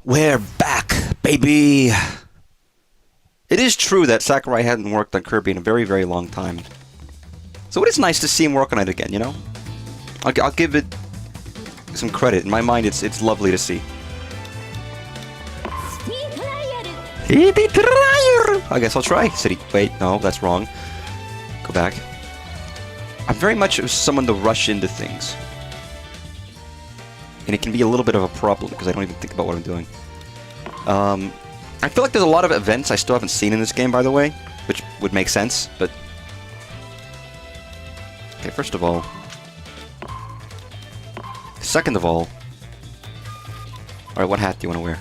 We're back, baby! It is true that Sakurai hadn't worked on Kirby in a very, very long time. So it is nice to see him work on it again, you know? I'll give it some credit. In my mind, it's lovely to see. I guess I'll try. City. Wait, no, that's wrong. Go back. I'm very much someone to rush into things. And it can be a little bit of a problem because I don't even think about what I'm doing. I feel like there's a lot of events I still haven't seen in this game, by the way, which would make sense, but... Okay, first of all... Second of all... Alright, what hat do you want to wear?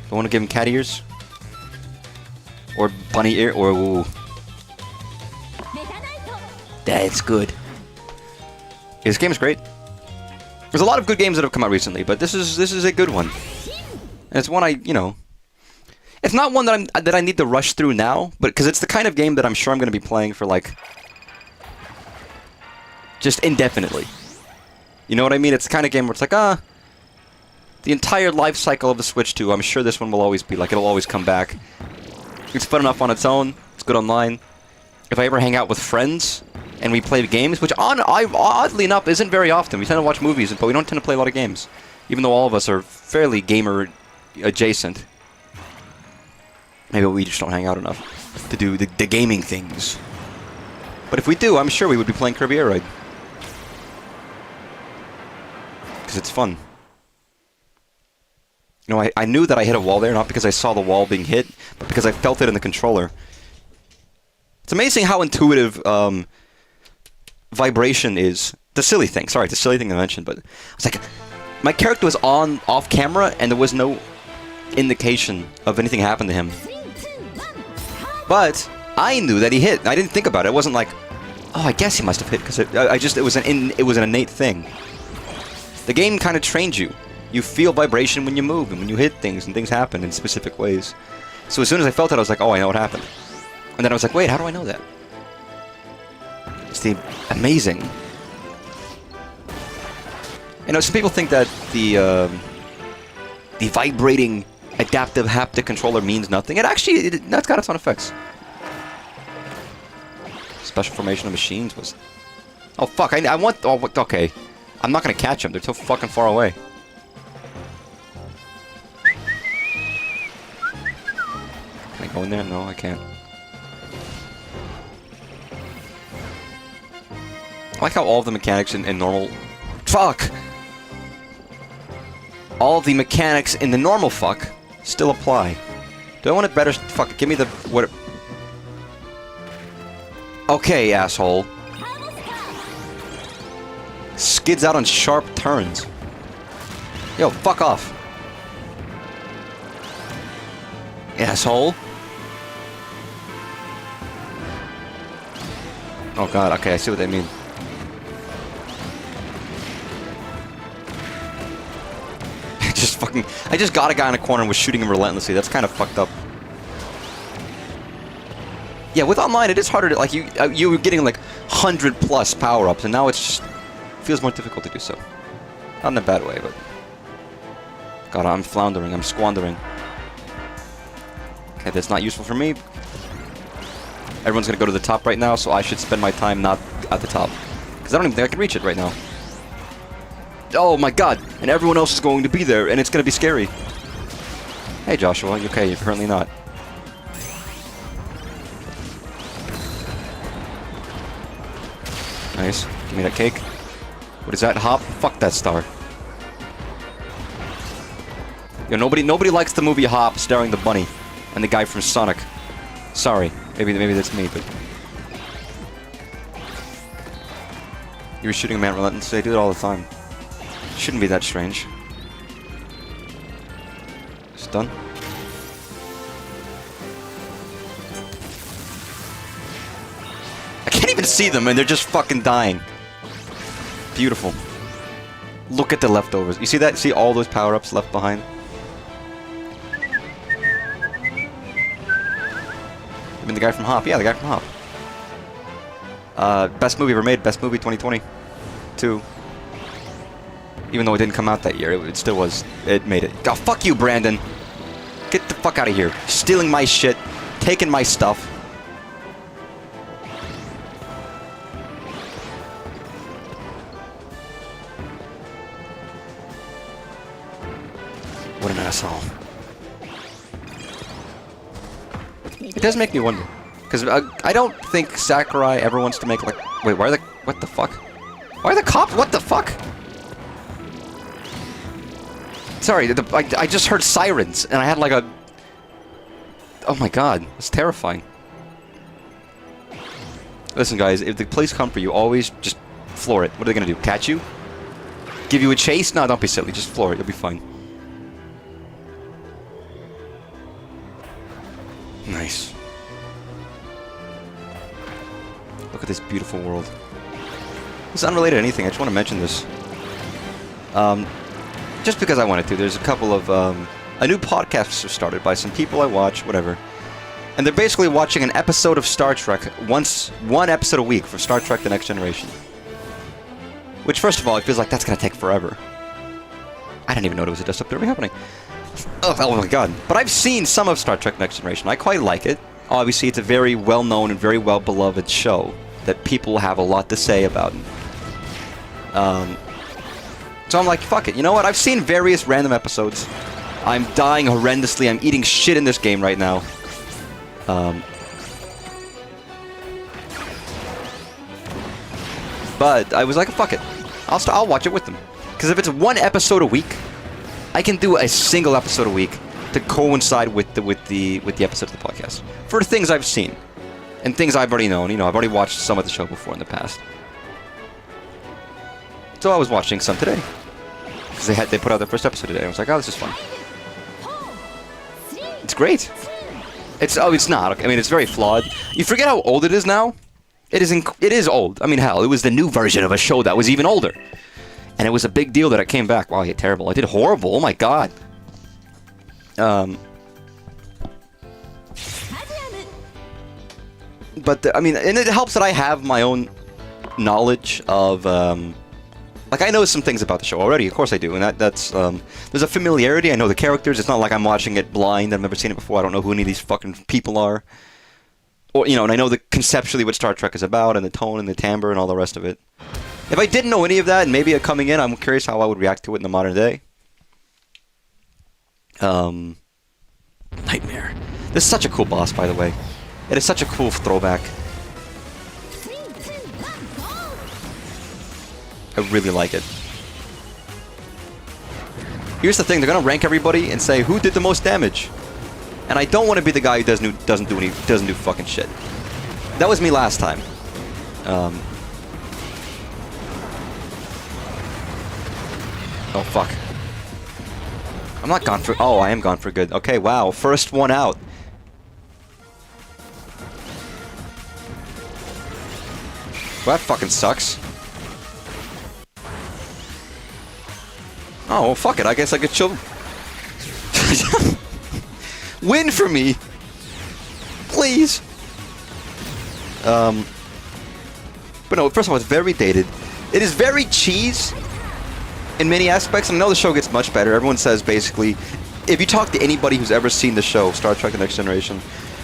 Do I want to give him cat ears? Or bunny ear? Or... Ooh. That's good. Yeah, this game is great. There's a lot of good games that have come out recently, but this is a good one. And it's one you know... It's not one that I need to rush through now, but because it's the kind of game that I'm sure I'm going to be playing for, like... just indefinitely. You know what I mean? It's the kind of game where it's like, the entire life cycle of the Switch 2, I'm sure this one will always be like, it'll always come back. It's fun enough on its own, it's good online. If I ever hang out with friends, and we play games, which oddly enough isn't very often. We tend to watch movies, but we don't tend to play a lot of games. Even though all of us are fairly gamer adjacent. Maybe we just don't hang out enough to do the gaming things. But if we do, I'm sure we would be playing Kirby Air Ride. Because it's fun. You know, I knew that I hit a wall there, not because I saw the wall being hit, but because I felt it in the controller. It's amazing how intuitive vibration is. The silly thing, sorry, the silly thing I mentioned, but it's like my character was off camera and there was no indication of anything happened to him. But I knew that he hit. I didn't think about it. It wasn't like, oh, I guess he must have hit because it was an innate thing. The game kind of trained you. You feel vibration when you move and when you hit things and things happen in specific ways. So as soon as I felt it, I was like, oh, I know what happened. And then I was like, wait, how do I know that? It's amazing. You know, some people think that the vibrating adaptive haptic controller means nothing. It actually, that's got its own effects. Special formation of machines was... Oh, fuck, I want... Oh, okay. I'm not gonna catch them. They're too fucking far away. Can I go in there? No, I can't. I like how all of the mechanics in normal... Fuck! All of the mechanics in the normal fuck still apply. Do I want it better? Fuck, give me the... what? Okay, asshole. Skids out on sharp turns. Yo, fuck off. Asshole. Oh god, okay, I see what they mean. I just got a guy in a corner and was shooting him relentlessly. That's kind of fucked up. Yeah, with online, it is harder to, like, you were getting, like, 100+ power-ups, and now it's just... feels more difficult to do so. Not in a bad way, but... God, I'm floundering. I'm squandering. Okay, that's not useful for me. Everyone's gonna go to the top right now, so I should spend my time not at the top. Because I don't even think I can reach it right now. Oh my god! And everyone else is going to be there, and it's going to be scary. Hey Joshua, you okay? You're currently not. Nice. Give me that cake. What is that? Hop? Fuck that star. Yo, nobody likes the movie Hop starring the bunny and the guy from Sonic. Sorry. Maybe that's me, but... You were shooting a man relentlessly. I do it all the time. Shouldn't be that strange. Just done. I can't even see them and they're just fucking dying. Beautiful. Look at the leftovers. You see that? See all those power-ups left behind? I mean the guy from Hop. Yeah, the guy from Hop. Best movie ever made. Best movie 2020. 2. Even though it didn't come out that year, it still was. It made it. Oh, fuck you, Brandon. Get the fuck out of here. Stealing my shit. Taking my stuff. What an asshole. It does make me wonder. Because I don't think Sakurai ever wants to make, like... Wait, why are the... What the fuck? Why are the cops... What the fuck? Sorry, I just heard sirens, and I had like a... Oh my god, it's terrifying. Listen guys, if the police come for you, always just floor it. What are they gonna do? Catch you? Give you a chase? No, don't be silly, just floor it, you'll be fine. Nice. Look at this beautiful world. It's unrelated to anything, I just want to mention this. Just because I wanted to. There's a couple of, a new podcast started by some people I watch, whatever. And they're basically watching an episode of Star Trek one episode a week for Star Trek The Next Generation. Which, first of all, it feels like that's gonna take forever. I didn't even know it was a desktop derby happening. Oh my god. But I've seen some of Star Trek Next Generation. I quite like it. Obviously, it's a very well-known and very well-beloved show that people have a lot to say about. So I'm like, fuck it. You know what? I've seen various random episodes. I'm dying horrendously. I'm eating shit in this game right now. But I was like, fuck it. I'll watch it with them. Because if it's one episode a week, I can do a single episode a week to coincide with the episodes of the podcast for things I've seen and things I've already known. You know, I've already watched some of the show before in the past. So I was watching some today. Because they put out their first episode today. I was like, oh, this is fun. It's great. It's not. I mean, it's very flawed. You forget how old it is now? It is old. I mean, hell, it was the new version of a show that was even older. And it was a big deal that it came back. Wow, I did terrible. I did horrible. Oh my god. But, I mean, and it helps that I have my own knowledge of, like, I know some things about the show already. Of course I do. And that's, there's a familiarity. I know the characters. It's not like I'm watching it blind. I've never seen it before. I don't know who any of these fucking people are. Or, you know, and I know conceptually what Star Trek is about, and the tone, and the timbre, and all the rest of it. If I didn't know any of that, and maybe coming in, I'm curious how I would react to it in the modern day. Nightmare. This is such a cool boss, by the way. It is such a cool throwback. I really like it. Here's the thing, they're gonna rank everybody and say who did the most damage. And I don't want to be the guy who doesn't do fucking shit. That was me last time. Oh fuck. I'm not gone for... Oh, I am gone for good. Okay, wow. First one out. Well, that fucking sucks. Oh, well, fuck it. I guess I could chill. Win for me. Please. But no, first of all, it's very dated. It is very cheese in many aspects. I know the show gets much better. Everyone says, basically, if you talk to anybody who's ever seen the show, Star Trek The Next Generation,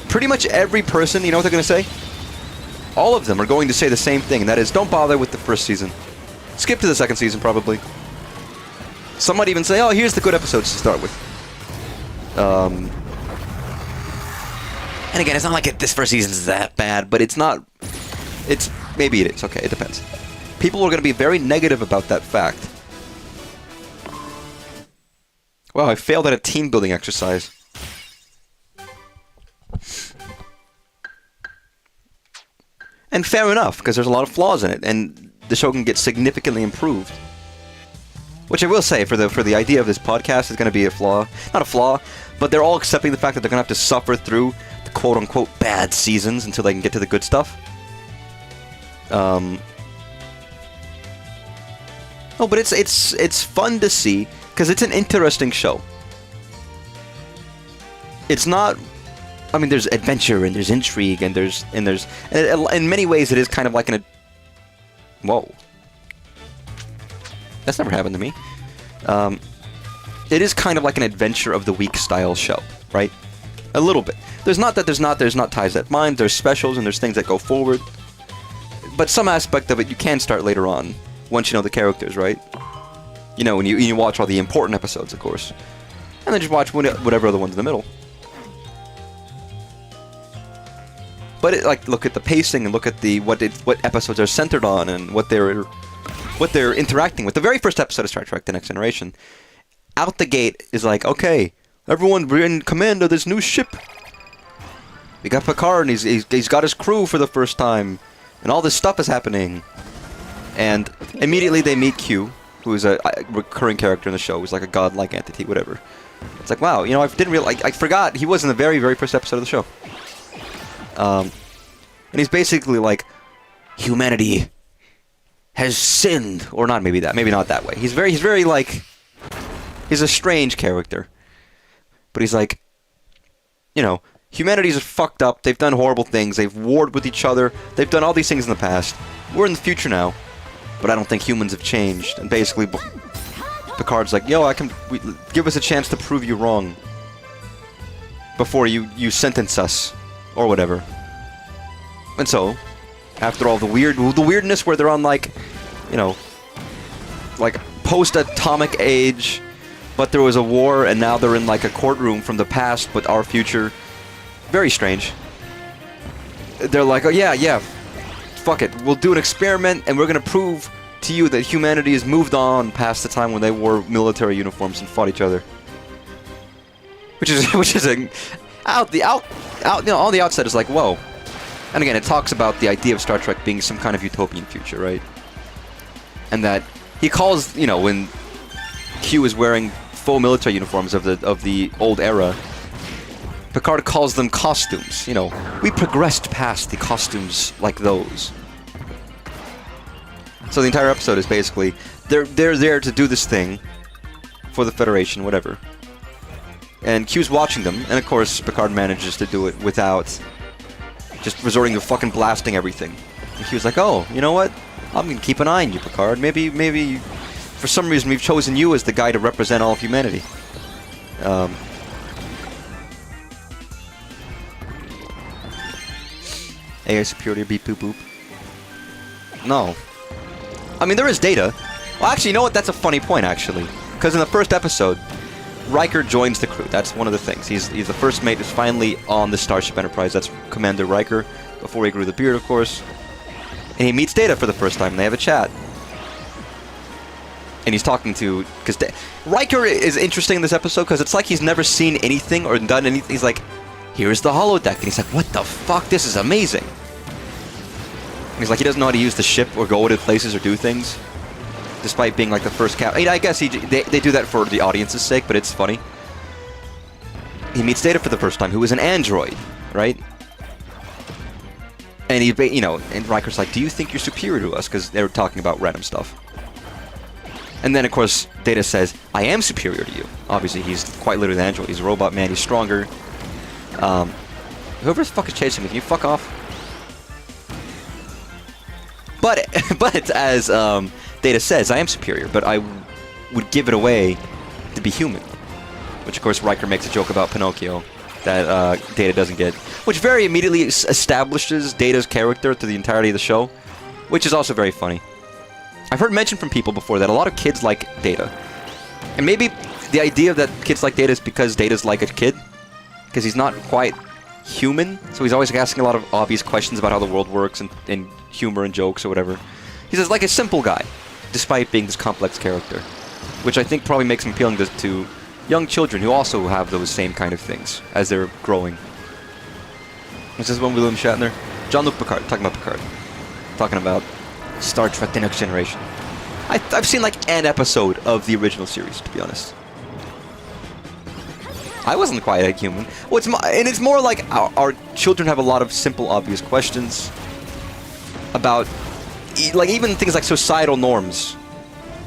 pretty much every person, you know what they're going to say? All of them are going to say the same thing, and that is, don't bother with the first season. Skip to the second season, probably. Some might even say, oh, here's the good episodes to start with. And again, it's not like this first season is that bad, but it's not... It's... Maybe it is. Okay, it depends. People are going to be very negative about that fact. Wow, I failed at a team-building exercise. And fair enough, because there's a lot of flaws in it, and the show can get significantly improved. Which I will say, for the idea of this podcast, is going to be a flaw. Not a flaw, but they're all accepting the fact that they're going to have to suffer through the quote-unquote bad seasons until they can get to the good stuff. Oh, but it's fun to see, because it's an interesting show. It's not... I mean, there's adventure, and there's intrigue, and in many ways it is kind of like whoa. That's never happened to me. It is kind of like an Adventure of the Week style show, right? A little bit. There's not ties that bind, there's specials and there's things that go forward. But some aspect of it you can start later on, once you know the characters, right? You know, when you watch all the important episodes, of course. And then just watch whatever other ones in the middle. But look at the pacing and look at what episodes are centered on and what they're interacting with. The very first episode of Star Trek: The Next Generation, out the gate is like, okay, everyone, we're in command of this new ship. We got Picard, and he's got his crew for the first time, and all this stuff is happening. And immediately they meet Q, who is a recurring character in the show, who's like a godlike entity, whatever. It's like, wow, you know, I forgot he was in the very, very first episode of the show. And he's basically like, humanity has sinned, or not, maybe not that way. He's very like, he's a strange character, but he's like, you know, humanity's fucked up. They've done horrible things. They've warred with each other. They've done all these things in the past. We're in the future now, but I don't think humans have changed. And basically, Picard's like, yo, give us a chance to prove you wrong before you sentence us. Or whatever. And so, after all the weirdness where they're on like, you know, like post-atomic age, but there was a war and now they're in like a courtroom from the past but our future. Very strange. They're like, oh yeah, fuck it. We'll do an experiment and we're gonna prove to you that humanity has moved on past the time when they wore military uniforms and fought each other. Which is a on the outset is like, whoa. And again, it talks about the idea of Star Trek being some kind of utopian future, right? And that he calls, you know, when Q is wearing full military uniforms of the old era, Picard calls them costumes. You know, we progressed past the costumes like those. So the entire episode is basically they're there to do this thing for the Federation, whatever. And Q's watching them, and of course Picard manages to do it without just resorting to fucking blasting everything. And Q's like, oh, you know what? I'm gonna keep an eye on you, Picard. Maybe for some reason we've chosen you as the guy to represent all of humanity. AI superior, beep boop boop. No. I mean, there is Data. Well, actually, you know what? That's a funny point, actually. Because in the first episode, Riker joins the crew. That's one of the things. He's the first mate who's finally on the Starship Enterprise. That's Commander Riker, before he grew the beard, of course. And he meets Data for the first time, and they have a chat. And he's talking to... Because Riker is interesting in this episode, because it's like he's never seen anything or done anything. He's like, here's the holodeck. And he's like, what the fuck? This is amazing. And he's like, he doesn't know how to use the ship or go to places or do things. Despite being like the first cap. I mean, I guess they do that for the audience's sake, but it's funny. He meets Data for the first time, who is an android, right? And and Riker's like, do you think you're superior to us? Because they were talking about random stuff. And then, of course, Data says, I am superior to you. Obviously, he's quite literally an android. He's a robot man. He's stronger. Whoever the fuck is chasing me, can you fuck off? But as Data says, I am superior, but I would give it away to be human. Which, of course, Riker makes a joke about Pinocchio that Data doesn't get. Which very immediately establishes Data's character through the entirety of the show. Which is also very funny. I've heard mentioned from people before that a lot of kids like Data. And maybe the idea that kids like Data is because Data's like a kid. Because he's not quite human. So he's always asking a lot of obvious questions about how the world works and humor and jokes or whatever. He's just like a simple guy, despite being this complex character. Which I think probably makes him appealing to young children who also have those same kind of things as they're growing. Is this one William Shatner? Jean-Luc Picard, talking about Picard. Talking about Star Trek: The Next Generation. I've seen like an episode of the original series, to be honest. I wasn't quite a human. Well, it's more like our children have a lot of simple, obvious questions about, like, even things like societal norms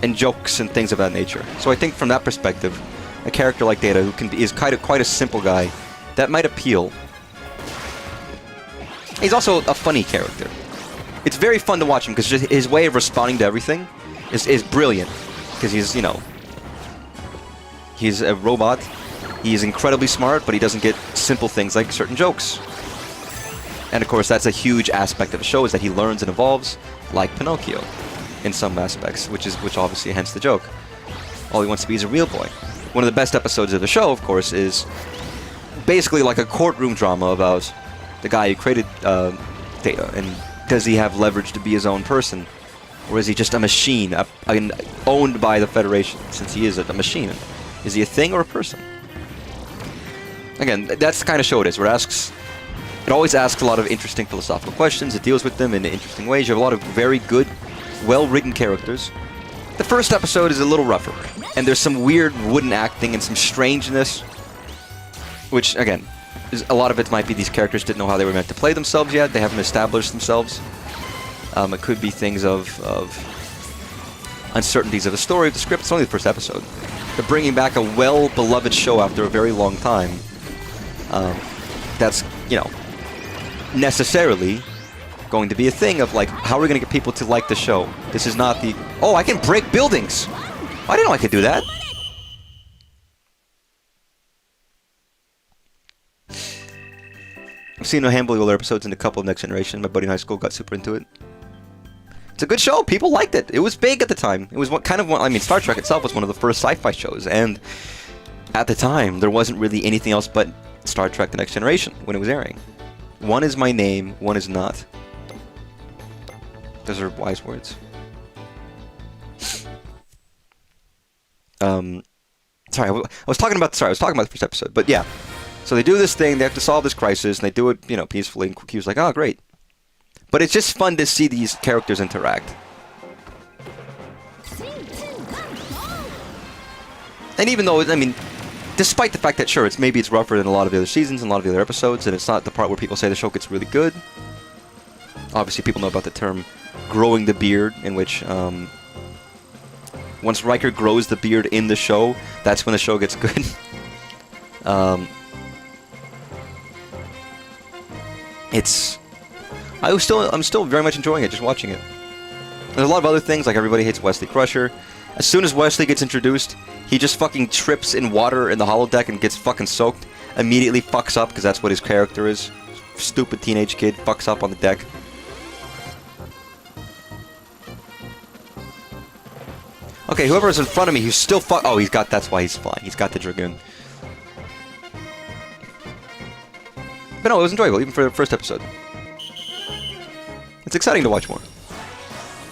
and jokes and things of that nature. So I think from that perspective, a character like Data, who is quite a simple guy, that might appeal. He's also a funny character. It's very fun to watch him because his way of responding to everything is brilliant. Because he's, you know, He's a robot. He's incredibly smart, but he doesn't get simple things like certain jokes. And of course, that's a huge aspect of the show, is that he learns and evolves like Pinocchio in some aspects, which obviously hence the joke. All he wants to be is a real boy. One of the best episodes of the show, of course, is basically like a courtroom drama about the guy who created Data, and does he have leverage to be his own person, or is he just a machine owned by the Federation, since he is a machine? Is he a thing or a person? Again, that's the kind of show it is, where it always asks a lot of interesting philosophical questions. It deals with them in interesting ways. You have a lot of very good, well-written characters. The first episode is a little rougher, and there's some weird wooden acting and some strangeness, which, again, a lot of it might be these characters didn't know how they were meant to play themselves yet. They haven't established themselves. It could be things of uncertainties of the story, of the script. It's only the first episode. They're bringing back a well-beloved show after a very long time. That's, you know, necessarily going to be a thing of, like, how are we going to get people to like the show? This is not the... Oh, I can break buildings! I didn't know I could do that. I've seen a handful of other episodes and a couple of Next Generation. My buddy in high school got super into it. It's a good show. People liked it. It was big at the time. It was I mean, Star Trek itself was one of the first sci-fi shows, and at the time, there wasn't really anything else but Star Trek: The Next Generation when it was airing. One is my name, one is not. Those are wise words. Sorry, I was talking about the first episode, but yeah. So they do this thing, they have to solve this crisis, and they do it, you know, peacefully, and Q's like, oh, great. But it's just fun to see these characters interact. And even though, I mean, despite the fact that, sure, maybe it's rougher than a lot of the other seasons and a lot of the other episodes, and it's not the part where people say the show gets really good. Obviously, people know about the term growing the beard, in which, once Riker grows the beard in the show, that's when the show gets good. I'm still very much enjoying it, just watching it. There's a lot of other things, like everybody hates Wesley Crusher. As soon as Wesley gets introduced, he just fucking trips in water in the holodeck and gets fucking soaked. Immediately fucks up, because that's what his character is. Stupid teenage kid fucks up on the deck. Okay, whoever's in front of me, who's still oh, that's why he's flying. He's got the Dragoon. But no, it was enjoyable, even for the first episode. It's exciting to watch more.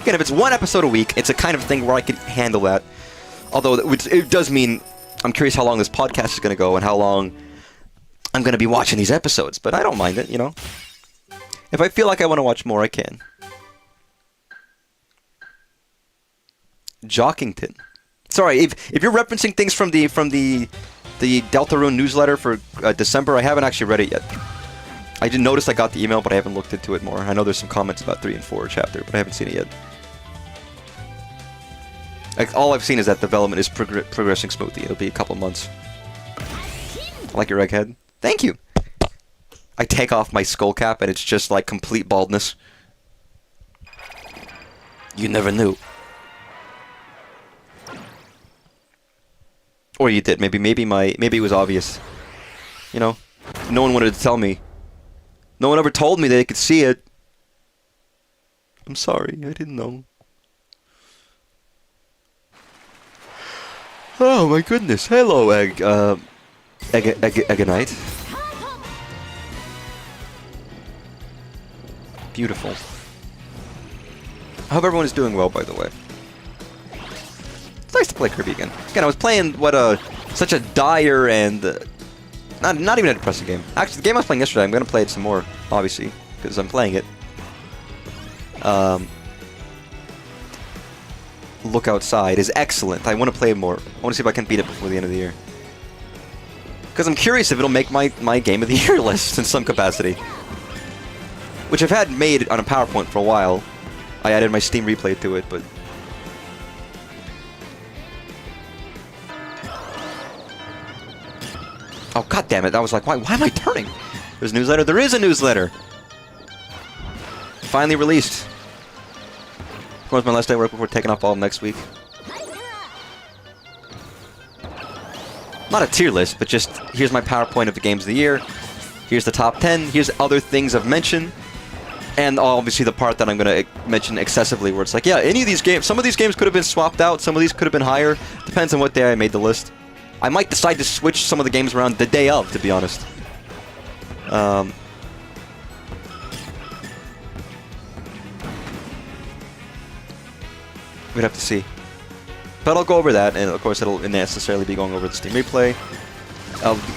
Again, if it's one episode a week, it's a kind of thing where I can handle that. Although, it does mean I'm curious how long this podcast is going to go and how long I'm going to be watching these episodes. But I don't mind it, you know. If I feel like I want to watch more, I can. Jockington. Sorry, if you're referencing things from the Deltarune newsletter for December, I haven't actually read it yet. I did notice I got the email, but I haven't looked into it more. I know there's some comments about 3 and 4 chapter, but I haven't seen it yet. Like, all I've seen is that development is progressing smoothly. It'll be a couple months. I like your egghead. Thank you! I take off my skull cap and it's just like complete baldness. You never knew. Or you did. Maybe it was obvious. You know? No one wanted to tell me. No one ever told me they could see it. I'm sorry, I didn't know. Oh my goodness. Hello, Egganite. Beautiful. I hope everyone is doing well, by the way. It's nice to play Kirby again. Again, I was playing such a dire and not even a depressing game. Actually, the game I was playing yesterday, I'm gonna play it some more, obviously, because I'm playing it. Look Outside is excellent. I want to play it more. I want to see if I can beat it before the end of the year. Because I'm curious if it'll make my Game of the Year list in some capacity. Which I've had made on a PowerPoint for a while. I added my Steam replay to it, but... Oh, god damn it. I was like, why am I turning? There's a newsletter? There is a newsletter! Finally released. Of course, my last day of work before taking off all of next week. not a tier list, but just here's my PowerPoint of the games of the year. Here's the top 10. Here's other things I've mentioned. And obviously the part that I'm going to mention excessively where it's like, yeah, any of these games, some of these games could have been swapped out, some of these could have been higher. Depends on what day I made the list. I might decide to switch some of the games around the day of, to be honest. We'd have to see. But I'll go over that, and of course it'll necessarily be going over the Steam replay.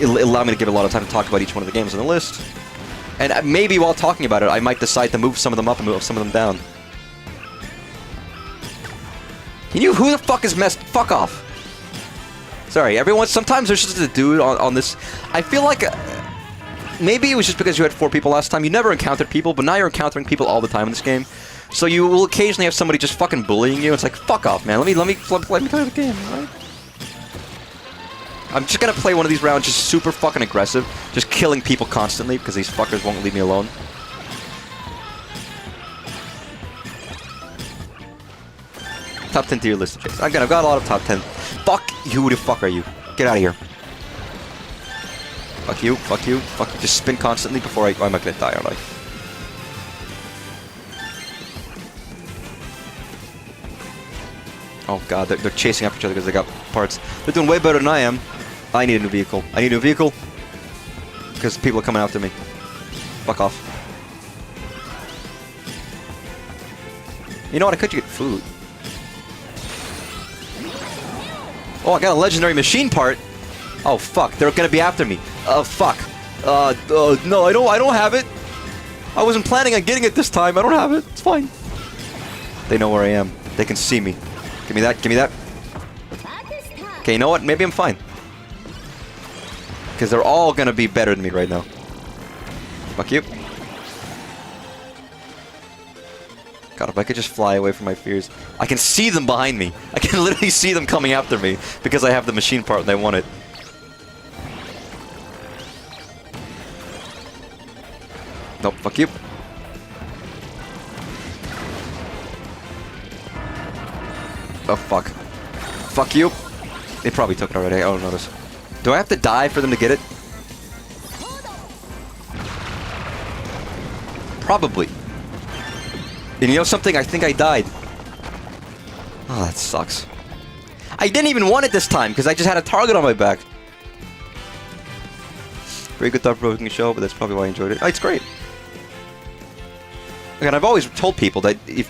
It'll allow me to give a lot of time to talk about each one of the games on the list. And maybe while talking about it, I might decide to move some of them up and move some of them down. Can you? Who the fuck is messed? Fuck off. Sorry, everyone. Sometimes there's just a dude on this. I feel like maybe it was just because you had 4 people last time. You never encountered people, but now you're encountering people all the time in this game. So you will occasionally have somebody just fucking bullying you. It's like, fuck off, man. Let me play the game, alright? I'm just gonna play one of these rounds just super fucking aggressive, just killing people constantly because these fuckers won't leave me alone. Top 10 tier list. Again, I've got a lot of top 10. Fuck you, who the fuck are you? Get out of here. Fuck you, fuck you, fuck you. Just spin constantly before I'm not gonna die, aren't I? Oh god, they're chasing after each other because they got parts. They're doing way better than I am. I need a new vehicle. I need a new vehicle. Because people are coming after me. Fuck off. You know what? I could get food. Oh, I got a legendary machine part. Oh fuck, they're gonna be after me. Fuck. No, I don't have it. I wasn't planning on getting it this time. I don't have it. It's fine. They know where I am. They can see me. Give me that, give me that. Okay, you know what? Maybe I'm fine. Because they're all gonna be better than me right now. Fuck you. God, if I could just fly away from my fears. I can see them behind me. I can literally see them coming after me because I have the machine part and I want it. Nope, fuck you. Oh, fuck. Fuck you. They probably took it already. I don't notice. Do I have to die for them to get it? Probably. And you know something? I think I died. Oh, that sucks. I didn't even want it this time because I just had a target on my back. Very good thought-provoking show, but that's probably why I enjoyed it. Oh, it's great. Again, I've always told people that if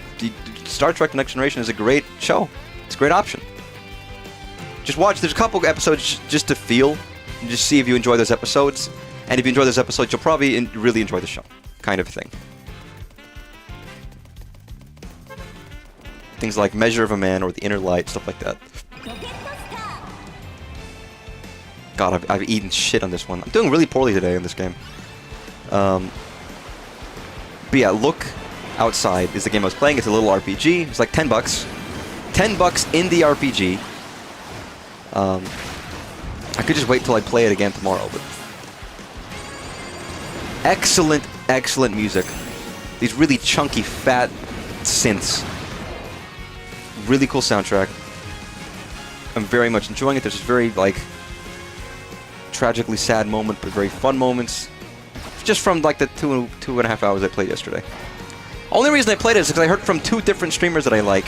Star Trek The Next Generation is a great show. It's a great option. Just watch. There's a couple episodes just to feel, and just see if you enjoy those episodes. And if you enjoy those episodes, you'll probably really enjoy the show, kind of thing. Things like Measure of a Man or The Inner Light, stuff like that. God, I've eaten shit on this one. I'm doing really poorly today in this game. But yeah, Look Outside is the game I was playing. It's a little RPG. It's like $10. $10 in the RPG. I could just wait till I play it again tomorrow, but excellent, excellent music. These really chunky, fat synths. Really cool soundtrack. I'm very much enjoying it. There's this very, like, tragically sad moment, but very fun moments. Just from, like, the two and a half hours I played yesterday. Only reason I played it is because I heard from 2 different streamers that I like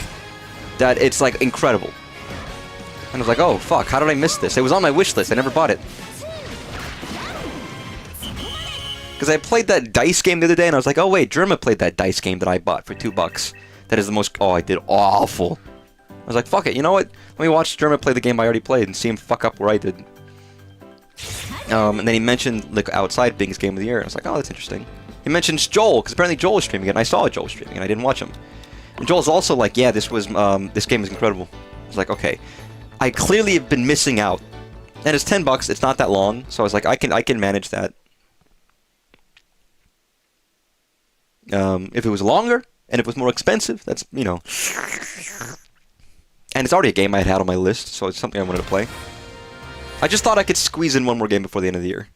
that it's, like, incredible. And I was like, oh, fuck, how did I miss this? It was on my wish list. I never bought it. Because I played that dice game the other day, and I was like, oh, wait, Germa played that dice game that I bought for $2. That is the most... Oh, I did awful. I was like, fuck it, you know what? Let me watch Germa play the game I already played and see him fuck up where I did. And then he mentioned Look Outside being his game of the year. And I was like, oh, that's interesting. He mentions Joel, because apparently Joel is streaming it, and I saw Joel streaming, and I didn't watch him. And Joel's also like, yeah, this game is incredible. I was like, okay. I clearly have been missing out. And it's $10, it's not that long, so I was like, I can manage that. If it was longer, and if it was more expensive, that's, you know. And it's already a game I had on my list, so it's something I wanted to play. I just thought I could squeeze in one more game before the end of the year.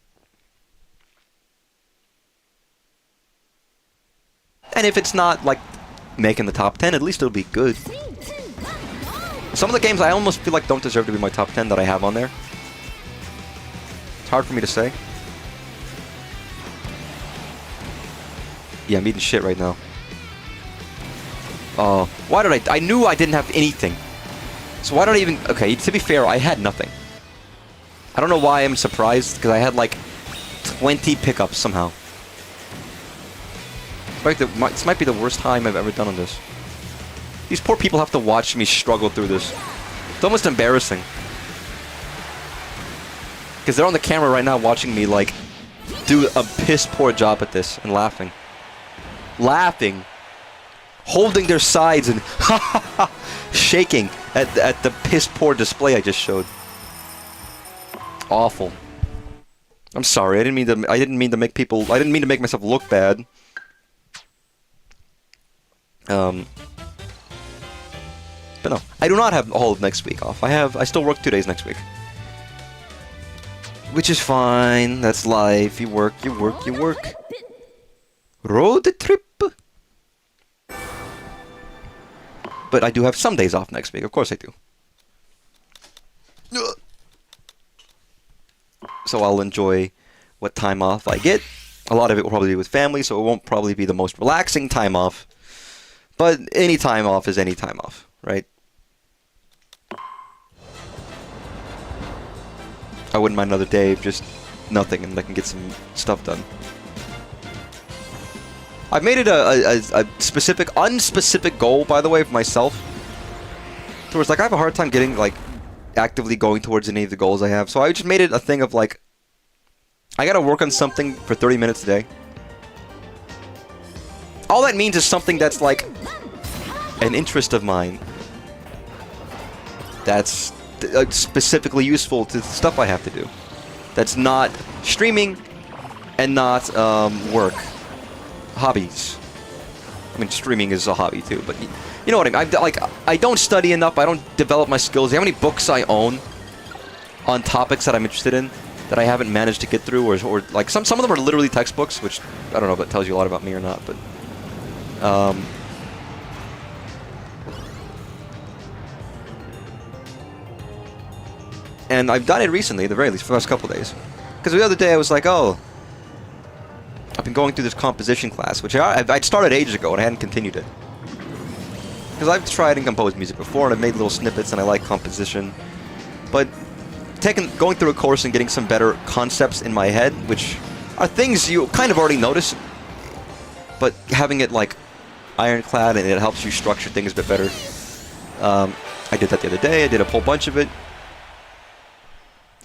And if it's not, like, making the top 10, at least it'll be good. Some of the games I almost feel like don't deserve to be my top 10 that I have on there. hard for me to say. Yeah, I'm eating shit right now. Oh, why did I knew I didn't have anything. So why did I even... Okay, to be fair, I had nothing. I don't know why I'm surprised, because I had like 20 pickups somehow. This might be the worst time I've ever done on this. These poor people have to watch me struggle through this. It's almost embarrassing. Because they're on the camera right now watching me, like, do a piss-poor job at this and laughing. Laughing. Holding their sides and shaking at the piss-poor display I just showed. Awful. I'm sorry. I didn't mean to make myself look bad. But no, I do not have all of next week off. I still work 2 days next week. Which is fine. That's life. You work, you work, you work. Road trip. But I do have some days off next week. Of course I do. So I'll enjoy what time off I get. A lot of it will probably be with family, so it won't probably be the most relaxing time off. But any time off is any time off, right? I wouldn't mind another day of just nothing, and I can get some stuff done. I've made it a specific, unspecific goal, by the way, for myself. Towards, like, I have a hard time getting, like, actively going towards any of the goals I have. So I just made it a thing of, like, I gotta work on something for 30 minutes a day. All that means is something that's, like, an interest of mine. That's specifically useful to the stuff I have to do. That's not streaming and not work. Hobbies. I mean, streaming is a hobby too, but you know what I mean. I don't study enough. I don't develop my skills. How many books I own on topics that I'm interested in that I haven't managed to get through, or like some of them are literally textbooks, which I don't know if that tells you a lot about me or not, but and I've done it recently, at the very least, for the last couple of days. Because the other day I was like, oh, I've been going through this composition class, which I'd started ages ago and I hadn't continued it. Because I've tried and composed music before, and I've made little snippets, and I like composition. But going through a course and getting some better concepts in my head, which are things you kind of already notice, but having it like ironclad and it helps you structure things a bit better. I did that the other day. I did a whole bunch of it.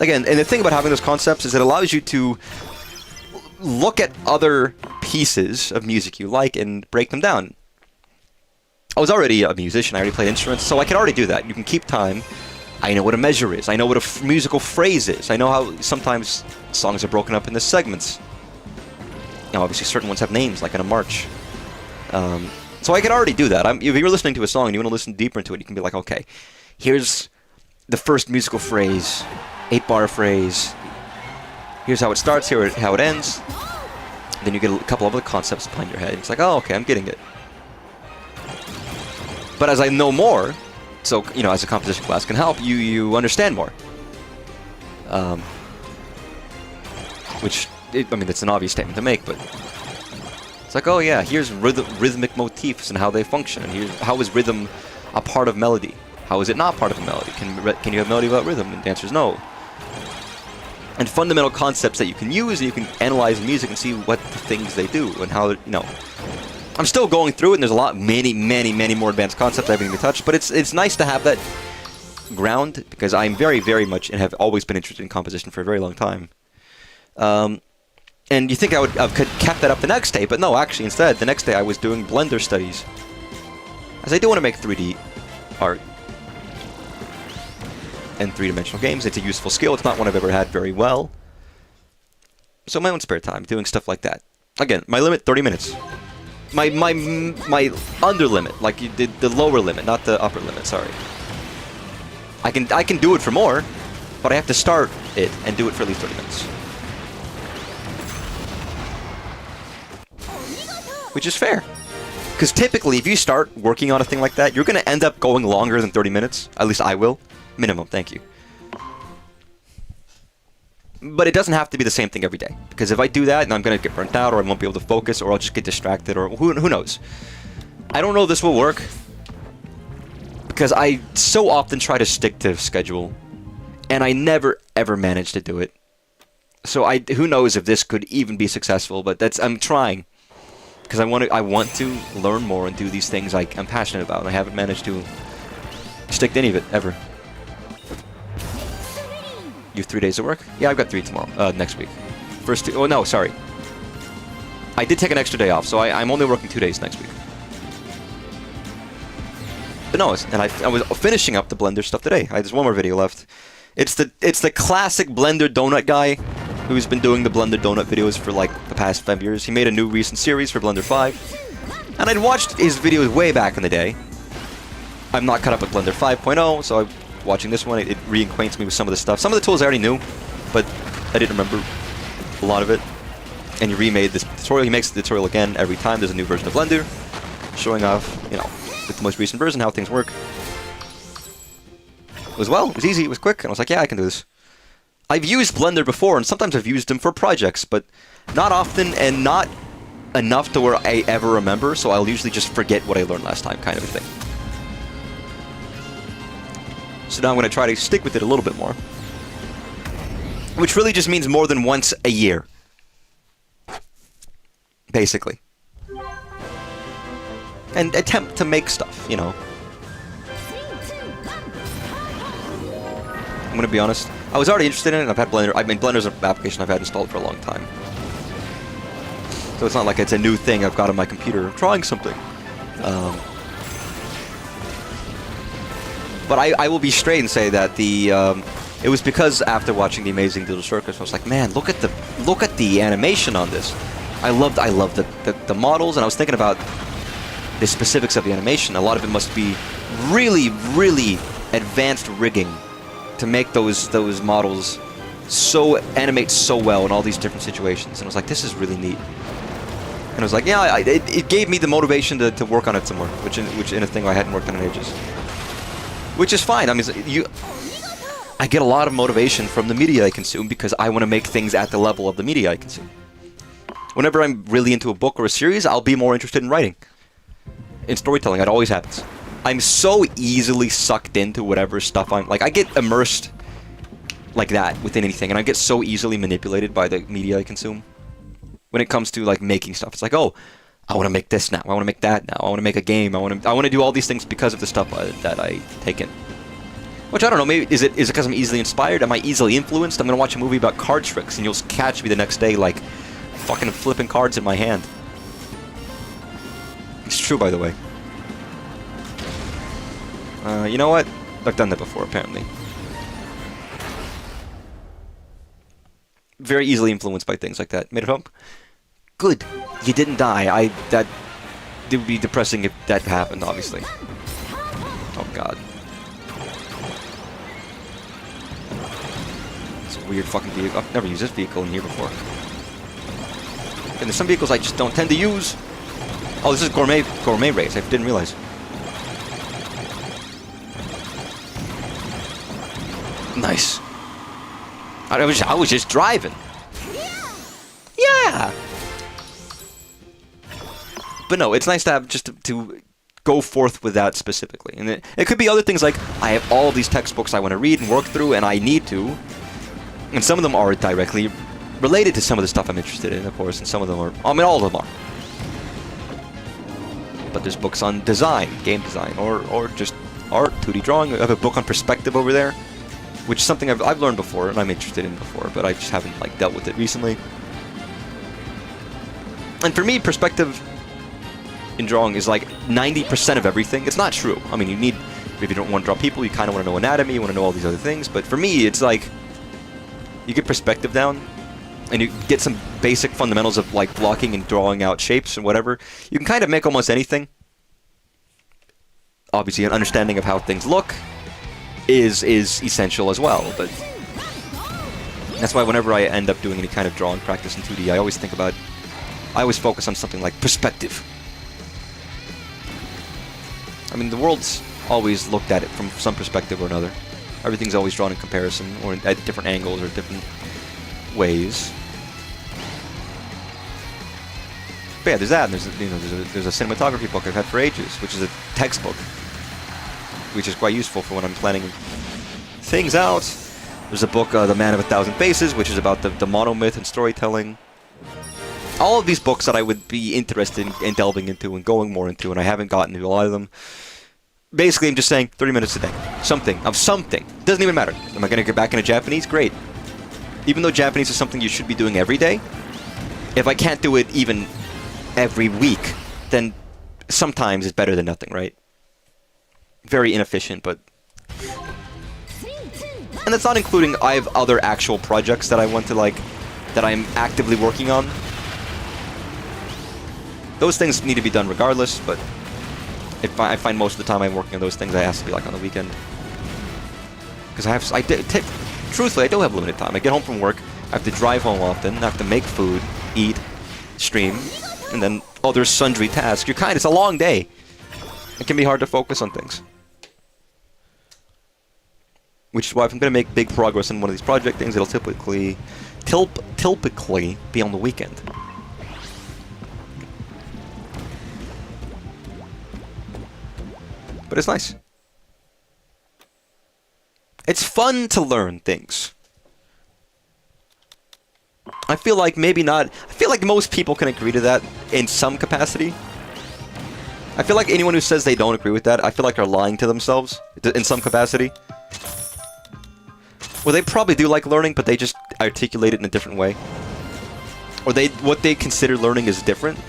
Again, and the thing about having those concepts is it allows you to look at other pieces of music you like and break them down. I was already a musician. I already played instruments, so I could already do that. You can keep time. I know what a measure is. I know what a musical phrase is. I know how sometimes songs are broken up into segments. Now, obviously, certain ones have names, like in a march. So I could already do that. If you're listening to a song and you want to listen deeper into it, you can be like, okay, here's the first musical phrase, 8-bar phrase. Here's how it starts, here how it ends. Then you get a couple of other concepts behind your head. It's like, oh, okay, I'm getting it. But as I know more, so, you know, as a composition class can help, you understand more. I mean, it's an obvious statement to make, but it's like, oh yeah, here's rhythmic motifs and how they function. And here's how is rhythm a part of melody? How is it not part of a melody? Can you have melody without rhythm? And the answer is no. And fundamental concepts that you can use, and you can analyze music and see what the things they do and how, you know. I'm still going through it, and there's many more advanced concepts I haven't even touched, but it's nice to have that ground, because I'm very, very much, and have always been interested in composition for a very long time. And you think I would have kept that up the next day, but no, actually, instead, the next day I was doing Blender studies. As I do want to make 3D art and three-dimensional games. It's a useful skill. It's not one I've ever had very well. So my own spare time, doing stuff like that. Again, my limit, 30 minutes. My under limit, like the lower limit, not the upper limit, sorry. I can do it for more, but I have to start it and do it for at least 30 minutes. Which is fair. Because typically, if you start working on a thing like that, you're going to end up going longer than 30 minutes. At least I will. Minimum, thank you. But it doesn't have to be the same thing every day. Because if I do that, then I'm going to get burnt out, or I won't be able to focus, or I'll just get distracted, or who knows. I don't know if this will work. Because I so often try to stick to schedule. And I never, ever manage to do it. So who knows if this could even be successful, but I'm trying. Because I want to learn more and do these things I'm passionate about, and I haven't managed to stick to any of it, ever. You have 3 days of work? Yeah, I've got 3 tomorrow, next week. First 2, oh no, sorry. I did take an extra day off, so I'm only working 2 days next week. But no, and I was finishing up the Blender stuff today. There's one more video left. It's the classic Blender donut guy who's been doing the Blender donut videos for like the past 5 years. He made a new recent series for Blender 5. And I'd watched his videos way back in the day. I'm not caught up with Blender 5.0, so I'm watching this one. It reacquaints me with some of the stuff. Some of the tools I already knew, but I didn't remember a lot of it. And he remade this tutorial. He makes the tutorial again every time there's a new version of Blender, showing off, you know, with the most recent version, how things work. It was easy, it was quick, and I was like, yeah, I can do this. I've used Blender before, and sometimes I've used him for projects, but not often, and not enough to where I ever remember, so I'll usually just forget what I learned last time, kind of a thing. So now I'm going to try to stick with it a little bit more. Which really just means more than once a year. Basically. And attempt to make stuff, you know. I'm going to be honest. I was already interested in it, and I've had Blender. I mean, Blender's an application I've had installed for a long time. So it's not like it's a new thing I've got on my computer. I'm trying something. But I will be straight and say that it was because after watching The Amazing Digital Circus, I was like, man, look at the animation on this. I loved the models, and I was thinking about the specifics of the animation. A lot of it must be really, really advanced rigging to make those models animate so well in all these different situations. And I was like, this is really neat. And I was like, yeah, it gave me the motivation to work on it some more, which in a thing I hadn't worked on in ages. Which is fine. I mean, I get a lot of motivation from the media I consume because I want to make things at the level of the media I consume. Whenever I'm really into a book or a series, I'll be more interested in writing. In storytelling, it always happens. I'm so easily sucked into whatever stuff like, I get immersed like that within anything, and I get so easily manipulated by the media I consume. When it comes to, like, making stuff, it's like, oh, I want to make this now, I want to make that now, I want to make a game, I want to do all these things because of the stuff that I take in. Which, I don't know, maybe, is it because I'm easily inspired? Am I easily influenced? I'm going to watch a movie about card tricks, and you'll catch me the next day, like, fucking flipping cards in my hand. It's true, by the way. You know what? I've done that before, apparently. Very easily influenced by things like that. Made it home? Good. You didn't die. It would be depressing if that happened, obviously. Oh, God. It's a weird fucking vehicle. I've never used this vehicle in here before. And there's some vehicles I just don't tend to use. Oh, this is gourmet race. I didn't realize. Nice. I was just driving. Yeah. But no, it's nice to have just to go forth with that specifically. And it could be other things like I have all of these textbooks I want to read and work through, and I need to. And some of them are directly related to some of the stuff I'm interested in, of course, and some of them are. I mean, all of them are. But there's books on design, game design, or just art, 2D drawing. I have a book on perspective over there, which is something I've learned before and I'm interested in before, but I just haven't like dealt with it recently. And for me, perspective in drawing is like 90% of everything. It's not true. I mean, you need, if you don't want to draw people, you kind of want to know anatomy, you want to know all these other things. But for me, it's like you get perspective down, and you get some basic fundamentals of like blocking and drawing out shapes and whatever. You can kind of make almost anything. Obviously, an understanding of how things look is essential as well, but that's why whenever I end up doing any kind of drawing practice in 2D, I always focus on something like perspective. I mean, the world's always looked at it from some perspective or another. Everything's always drawn in comparison, or at different angles, or different ways. But yeah, there's that. And there's a cinematography book I've had for ages, which is a textbook, which is quite useful for when I'm planning things out. There's a book, The Man of a Thousand Faces, which is about the monomyth and storytelling. All of these books that I would be interested in delving into and going more into, and I haven't gotten to a lot of them. Basically, I'm just saying 30 minutes a day. Something. Doesn't even matter. Am I going to get back into Japanese? Great. Even though Japanese is something you should be doing every day, if I can't do it even every week, then sometimes it's better than nothing, right? Very inefficient, but... And that's not including I have other actual projects that I want to, like, that I'm actively working on. Those things need to be done regardless, but if I find most of the time I'm working on those things, it has to be like on the weekend. Because truthfully, I do have limited time. I get home from work, I have to drive home often, I have to make food, eat, stream, and then there's sundry tasks. It's a long day. It can be hard to focus on things. Which is why if I'm going to make big progress in one of these project things, it'll typically be on the weekend. But it's nice. It's fun to learn things. I feel like maybe not... I feel like most people can agree to that in some capacity. I feel like anyone who says they don't agree with that, I feel like are lying to themselves in some capacity. Well, they probably do like learning, but they just articulate it in a different way. Or what they consider learning is different.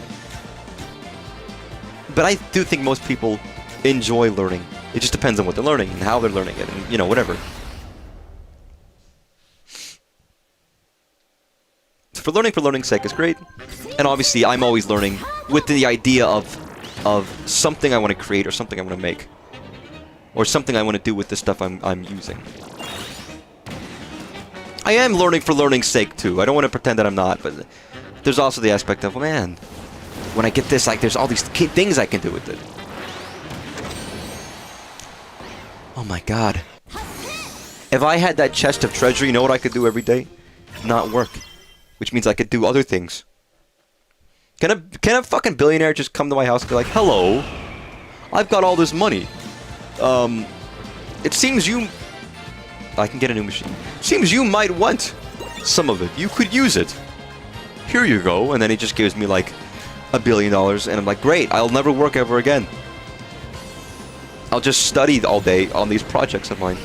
But I do think most people enjoy learning. It just depends on what they're learning and how they're learning it, and, you know, whatever. For learning's sake is great. And obviously, I'm always learning with the idea of something I want to create or something I want to make. Or something I want to do with the stuff I'm using. I am learning for learning's sake, too. I don't want to pretend that I'm not, but there's also the aspect of, man, when I get this, like, there's all these things I can do with it. Oh my god. If I had that chest of treasure, you know what I could do every day? Not work. Which means I could do other things. Can a fucking billionaire just come to my house and be like, hello, I've got all this money. It seems you... I can get a new machine. Seems you might want some of it. You could use it. Here you go. And then he just gives me like $1 billion. And I'm like, great, I'll never work ever again. I'll just study all day on these projects of mine.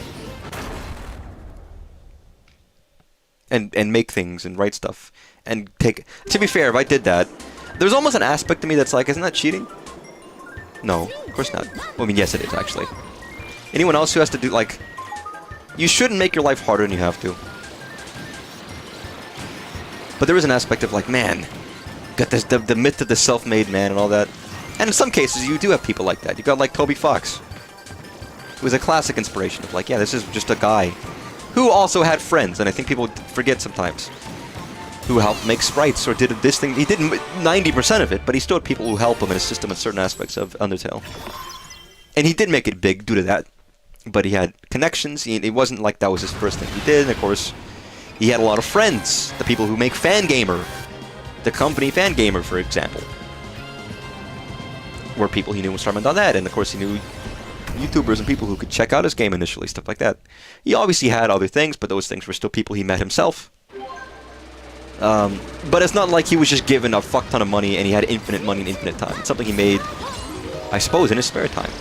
And make things and write stuff. And take... To be fair, if I did that, there's almost an aspect to me that's like, isn't that cheating? No, of course not. Well, I mean, yes it is, actually. Anyone else who has to do, like... You shouldn't make your life harder than you have to. But there is an aspect of like, man, got this the myth of the self-made man and all that. And in some cases, you do have people like that. You got like Toby Fox, who was a classic inspiration of like, yeah, this is just a guy who also had friends, and I think people forget sometimes, who helped make sprites or did this thing. He did 90% of it, but he still had people who helped him and assist him in certain aspects of Undertale. And he did make it big due to that. But he had connections. It wasn't like that was his first thing he did. And of course, he had a lot of friends. The people who make Fangamer. The company Fangamer, for example. Were people he knew in Starman.net. And of course, he knew YouTubers and people who could check out his game initially. Stuff like that. He obviously had other things, but those things were still people he met himself. But it's not like he was just given a fuck ton of money and he had infinite money and infinite time. It's something he made, I suppose, in his spare time.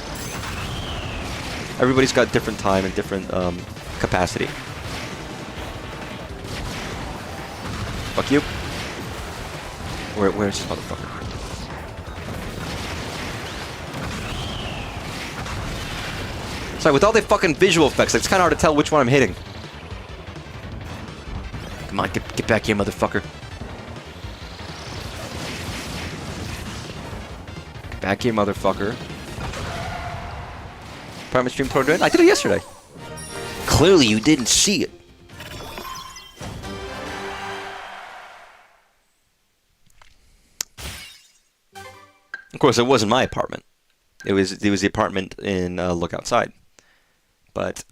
Everybody's got different time and different capacity. Fuck you. Where's this motherfucker? Sorry, with all the fucking visual effects, it's kind of hard to tell which one I'm hitting. Come on, get back here, motherfucker. Get back here, motherfucker. Private stream pro doing? I did it yesterday. Clearly you didn't see it. Of course, it wasn't my apartment. It was the apartment in Look Outside. But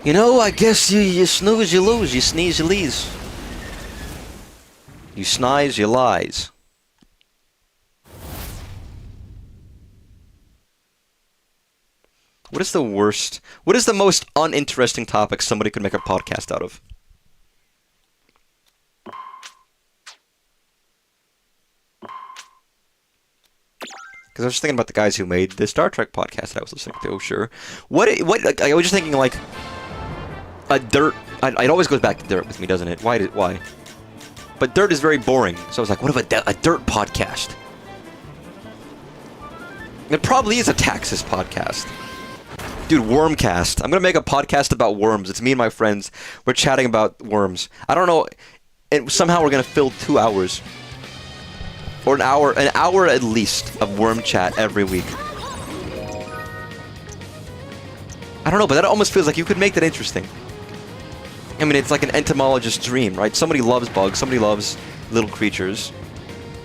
You know, I guess you snooze, you lose. You sneeze, you lees. You snize, you lies. What is the worst... What is the most uninteresting topic somebody could make a podcast out of? Because I was just thinking about the guys who made the Star Trek podcast that I was listening to. Oh, sure. What? Like, I was just thinking, like, a dirt. It always goes back to dirt with me, doesn't it? Why? But dirt is very boring. So I was like, what if a dirt podcast? It probably is a Taxes podcast. Dude, Wormcast. I'm gonna make a podcast about worms. It's me and my friends. We're chatting about worms. I don't know. And somehow we're gonna fill 2 hours. Or an hour at least of worm chat every week. I don't know, but that almost feels like you could make that interesting. I mean, it's like an entomologist's dream, right? Somebody loves bugs, somebody loves little creatures.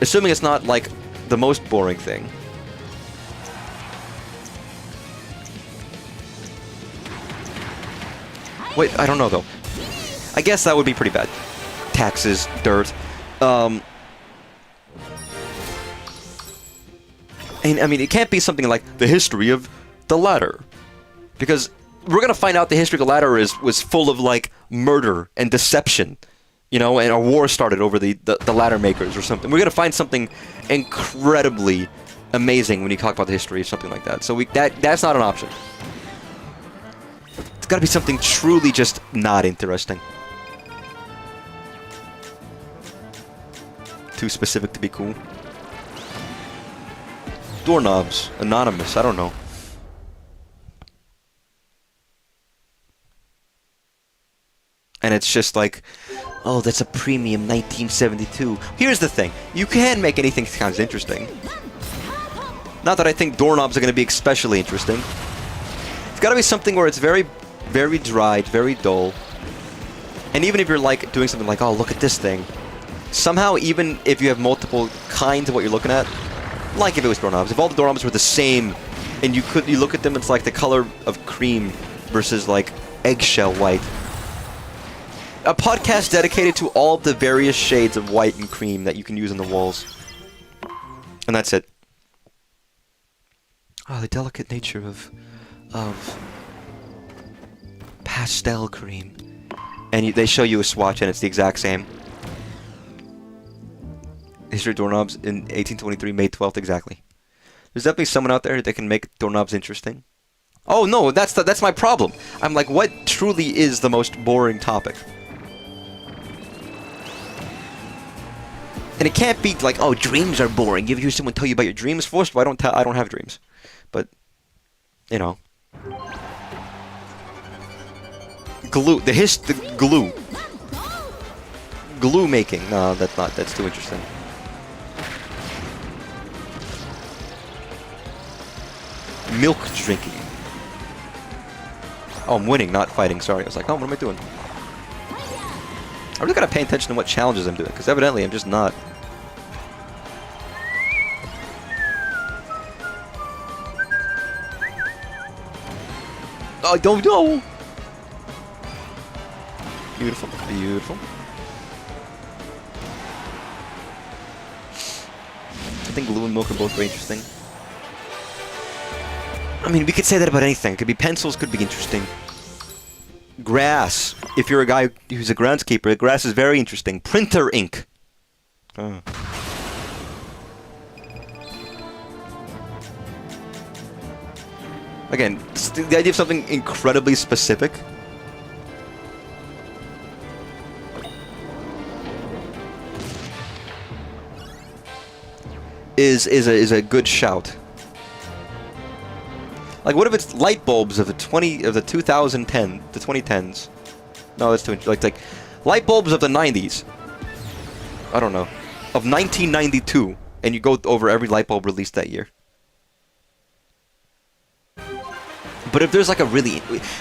Assuming it's not, like, the most boring thing. Wait, I don't know, though. I guess that would be pretty bad. Taxes, dirt, And, I mean, it can't be something like the history of the ladder. Because we're going to find out the history of the ladder was full of, like, murder and deception. You know, and a war started over the ladder makers or something. We're going to find something incredibly amazing when you talk about the history of something like that. So that's not an option. It's got to be something truly just not interesting. Too specific to be cool. Doorknobs. Anonymous. I don't know. And it's just like, oh, that's a premium 1972. Here's the thing. You can make anything kind of interesting. Not that I think doorknobs are going to be especially interesting. It's got to be something where it's very, very dry, very dull. And even if you're like doing something like, oh, look at this thing. Somehow, even if you have multiple kinds of what you're looking at, like if it was doorknobs, if all the doorknobs were the same, and you look at them, it's like the color of cream versus like eggshell white. A podcast dedicated to all of the various shades of white and cream that you can use on the walls. And that's it. Oh, the delicate nature of pastel cream. And they show you a swatch and it's the exact same. History of doorknobs in 1823, May 12th, exactly. There's definitely someone out there that can make doorknobs interesting. Oh no, that's my problem. I'm like, what truly is the most boring topic? And it can't be like, oh, dreams are boring. You ever hear someone tell you about your dreams? First of all, I don't have dreams. But, you know. Glue. The glue. Glue making. No, that's too interesting. Milk drinking. Oh, I'm winning, not fighting. Sorry. I was like, oh, what am I doing? I really gotta pay attention to what challenges I'm doing, because evidently I'm just not. I don't know! Beautiful, beautiful. I think glue and milk are both very interesting. I mean, we could say that about anything. It could be pencils, could be interesting. Grass. If you're a guy who's a groundskeeper, grass is very interesting. Printer ink. Oh. Again, the idea of something incredibly specific. Is a good shout. Like, what if it's light bulbs of the 2010s? No, that's too like light bulbs of the 90s. I don't know, of 1992, and you go over every light bulb released that year. But if there's like a really,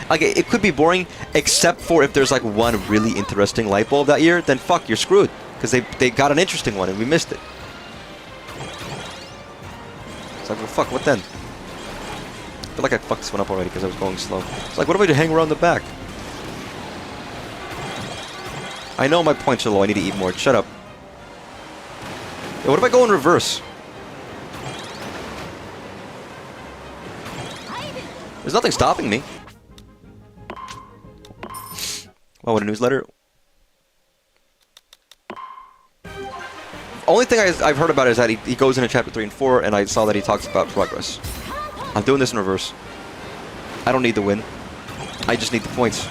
like, it could be boring, except for if there's like one really interesting light bulb that year, then fuck, you're screwed, because they got an interesting one and we missed it. It's like, well, fuck, what then? I feel like I fucked this one up already because I was going slow. It's like, what if I do hang around the back? I know my points are low. I need to eat more. Shut up. Hey, what if I go in reverse? There's nothing stopping me. Well, what a newsletter. Only thing I've heard about is that he goes into chapter 3 and 4, and I saw that he talks about progress. I'm doing this in reverse. I don't need the win. I just need the points.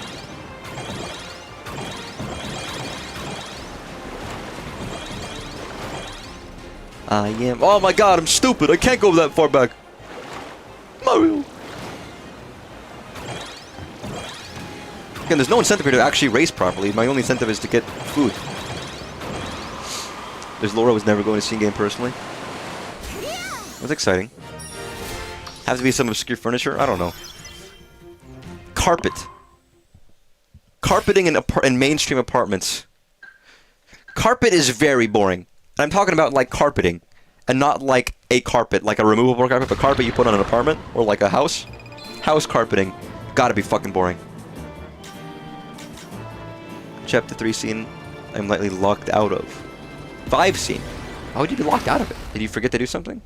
I am... Oh my god, I'm stupid! I can't go that far back! Mario! Again, there's no incentive here to actually race properly. My only incentive is to get food. There's Laura was never going to see game personally. That's exciting. Have to be some obscure furniture? I don't know. Carpet. Carpeting in mainstream apartments. Carpet is very boring. And I'm talking about like carpeting. And not like a carpet, like a removable carpet, but carpet you put on an apartment or like a house. House carpeting. Gotta be fucking boring. Chapter 3 scene I'm lightly locked out of. 5 scene. Why would you be locked out of it? Did you forget to do something?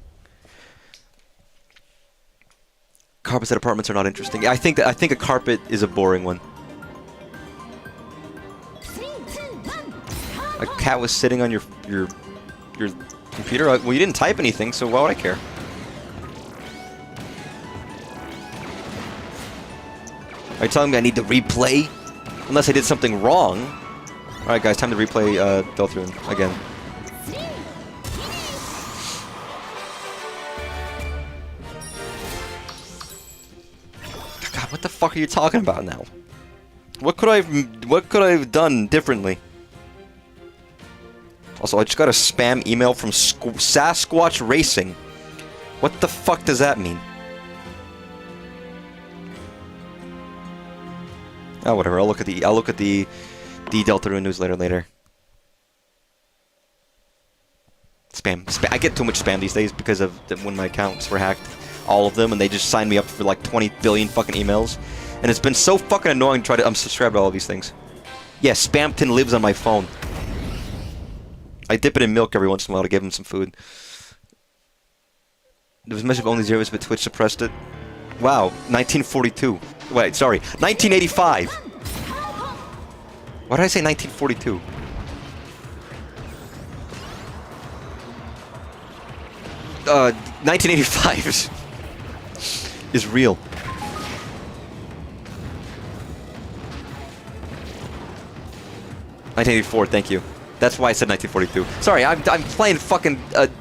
Carpets at apartments are not interesting. I think a carpet is a boring one. A cat was sitting on your computer. Well, you didn't type anything, so why would I care? Are you telling me I need to replay? Unless I did something wrong. Alright guys, time to replay Deltarune again. God, what the fuck are you talking about now? What could I have done differently? Also, I just got a spam email from Sasquatch Racing. What the fuck does that mean? Oh, whatever. I'll look at the Deltarune newsletter later. Spam. I get too much spam these days because of when my accounts were hacked, all of them, and they just signed me up for like 20 billion fucking emails, and it's been so fucking annoying to try to unsubscribe to all of these things. Yeah, Spamton lives on my phone. I dip it in milk every once in a while to give him some food. There was a message of only zeros, but Twitch suppressed it. Wow, 1942. Wait, sorry, 1985. Why did I say 1942? Uh, 1985 is real. 1984, thank you. That's why I said 1942. Sorry, I'm playing fucking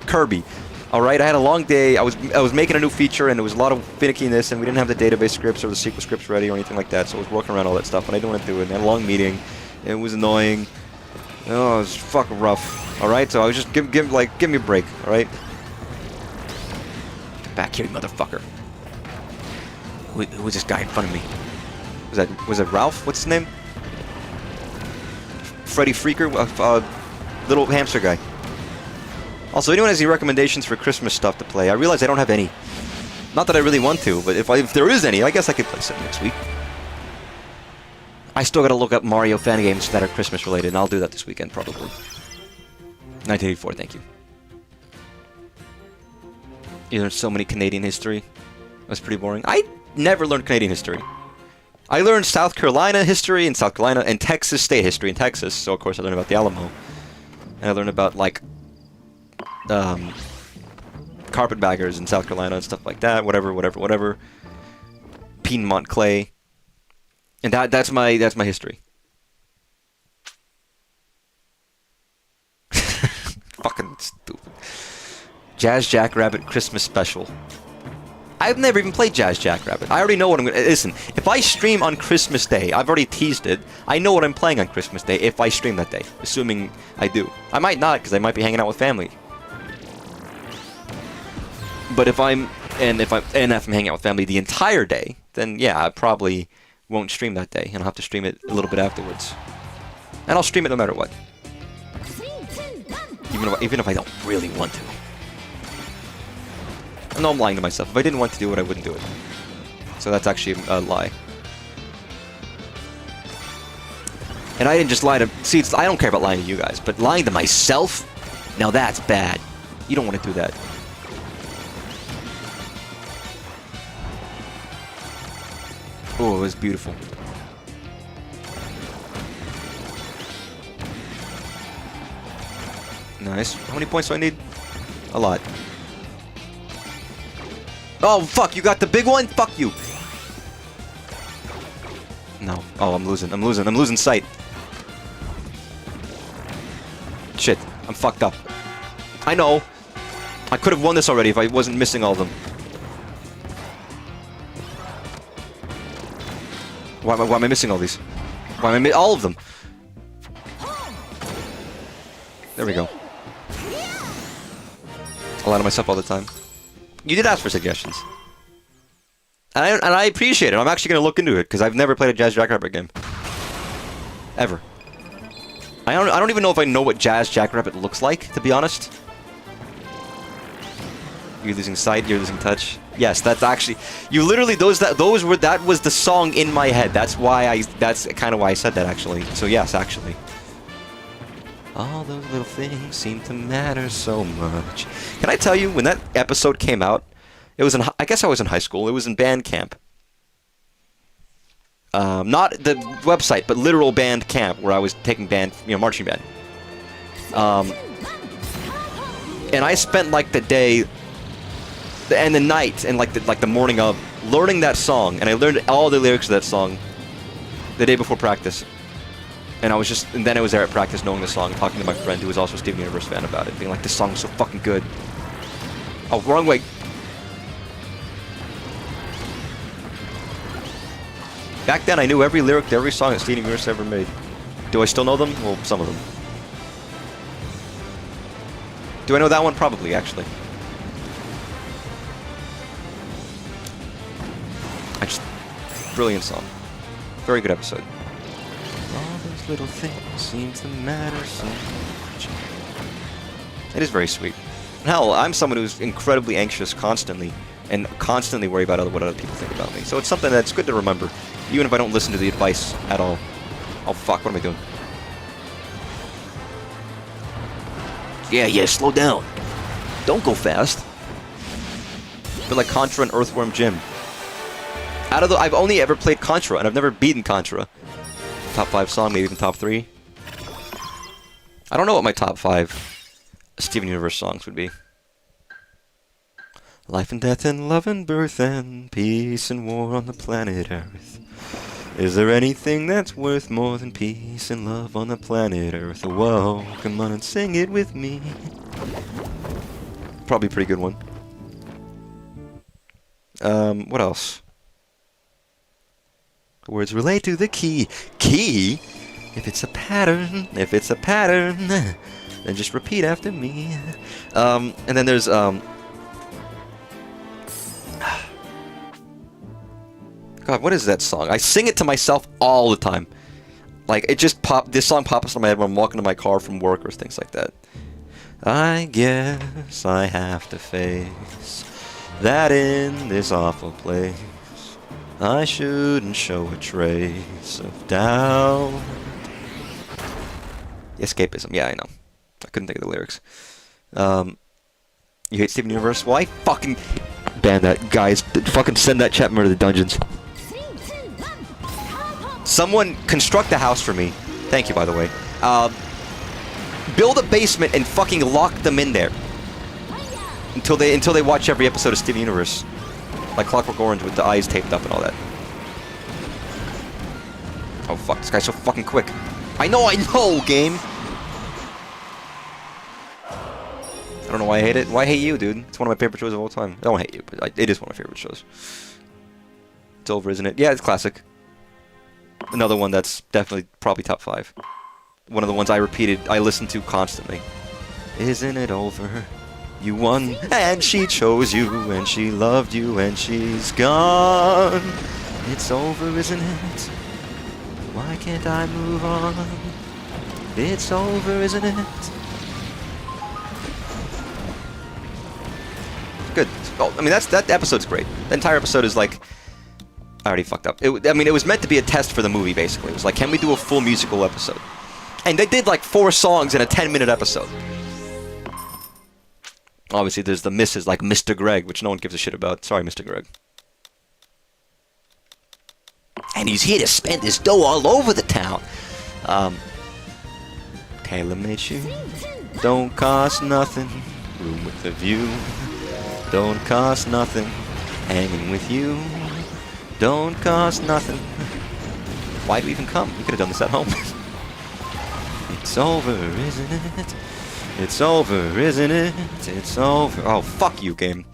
Kirby. All right, I had a long day. I was making a new feature, and there was a lot of finickiness, and we didn't have the database scripts or the SQL scripts ready or anything like that. So I was working around all that stuff, and I didn't want to do it. And I had a long meeting. It was annoying. Oh, it was fucking rough. All right, so I was just give me a break. All right. Get back here, you motherfucker. Who was this guy in front of me? Was that Ralph? What's his name? Freddy Freaker, little hamster guy. Also, anyone has any recommendations for Christmas stuff to play? I realize I don't have any. Not that I really want to, but if there is any, I guess I could play some next week. I still gotta look up Mario fan games that are Christmas related, and I'll do that this weekend, probably. 1984, thank you. You learned so many Canadian history. That's pretty boring. I never learned Canadian history. I learned South Carolina history in South Carolina, and Texas state history in Texas, so of course I learned about the Alamo. And I learned about, like, carpetbaggers in South Carolina and stuff like that, whatever. Piedmont clay. And that's my history. Fucking stupid. Jazz Jackrabbit Christmas Special. I've never even played Jazz Jackrabbit. I already know what I'm gonna... Listen, if I stream on Christmas Day, I've already teased it, I know what I'm playing on Christmas Day if I stream that day. Assuming I do. I might not, because I might be hanging out with family. But if I'm hanging out with family the entire day, then yeah, I probably won't stream that day, and I'll have to stream it a little bit afterwards. And I'll stream it no matter what. Even if I don't really want to. No, I'm lying to myself. If I didn't want to do it, I wouldn't do it. So that's actually a lie. And I didn't just lie to... See, I don't care about lying to you guys, but lying to myself? Now that's bad. You don't want to do that. Oh, it was beautiful. Nice. How many points do I need? A lot. Oh, fuck, you got the big one? Fuck you. No. Oh, I'm losing. I'm losing sight. Shit. I'm fucked up. I know. I could have won this already if I wasn't missing all of them. Why am I missing all these? Why am I all of them? There we go. I lie to myself all the time. You did ask for suggestions. And I appreciate it. I'm actually going to look into it, because I've never played a Jazz Jackrabbit game. Ever. I don't even know if I know what Jazz Jackrabbit looks like, to be honest. You're losing sight, you're losing touch. Yes, that's actually... You literally... That was the song in my head. That's kind of why I said that, actually. So yes, actually. All those little things seem to matter so much. Can I tell you, when that episode came out, it was in... I guess I was in high school. It was in band camp. Not the website, but literal band camp, where I was taking band, marching band. And I spent, like, the day... and the night, and like the morning of, learning that song, and I learned all the lyrics of that song the day before practice. And then I was there at practice knowing the song, talking to my friend who was also a Steven Universe fan about it, being like, this song is so fucking good. Oh, wrong way. Back then, I knew every lyric to every song that Steven Universe ever made. Do I still know them? Well, some of them. Do I know that one? Probably, actually. Brilliant song. Very good episode. All those little things seem to matter so much. It is very sweet. Hell, I'm someone who's incredibly anxious constantly, and constantly worry about what other people think about me. So it's something that's good to remember, even if I don't listen to the advice at all. Oh fuck, what am I doing? Yeah, slow down. Don't go fast. But like Contra and Earthworm Jim. I've only ever played Contra, and I've never beaten Contra. Top 5 song, maybe even top 3. I don't know what my top 5 Steven Universe songs would be. Life and death and love and birth and peace and war on the planet Earth. Is there anything that's worth more than peace and love on the planet Earth? Whoa, come on and sing it with me. Probably a pretty good one. What else? Words relate to the key. Key? If it's a pattern, then just repeat after me. And then there's, God, what is that song? I sing it to myself all the time. Like, this song pops in my head when I'm walking to my car from work or things like that. I guess I have to face that in this awful place I shouldn't show a trace of doubt. Escapism, yeah, I know. I couldn't think of the lyrics. You hate Steven Universe? Well, I fucking ban that, guys. Fucking send that chat member to the dungeons. Someone construct a house for me. Thank you, by the way. Build a basement and fucking lock them in there until they watch every episode of Steven Universe. Like Clockwork Orange with the eyes taped up and all that. Oh fuck, this guy's so fucking quick. I know, game! I don't know why I hate it. Why I hate you, dude? It's one of my favorite shows of all time. I don't hate you, but it is one of my favorite shows. It's over, isn't it? Yeah, it's classic. Another one that's definitely probably top 5. One of the ones I listened to constantly. Isn't it over? You won, and she chose you, and she loved you, and she's gone. It's over, isn't it? Why can't I move on? It's over, isn't it? Good. Oh, I mean, that episode's great. The entire episode is like... I already fucked up. I mean, it was meant to be a test for the movie, basically. It was like, can we do a full musical episode? And they did like 4 songs in a 10-minute episode. Obviously, there's the misses like Mr. Greg, which no one gives a shit about. Sorry, Mr. Greg. And he's here to spend his dough all over the town. Tailor-made don't cost nothing. Room with a view. Don't cost nothing. Hanging with you. Don't cost nothing. Why'd we even come? We could have done this at home. It's over, isn't it? It's over, isn't it? It's over. Oh, fuck you, game.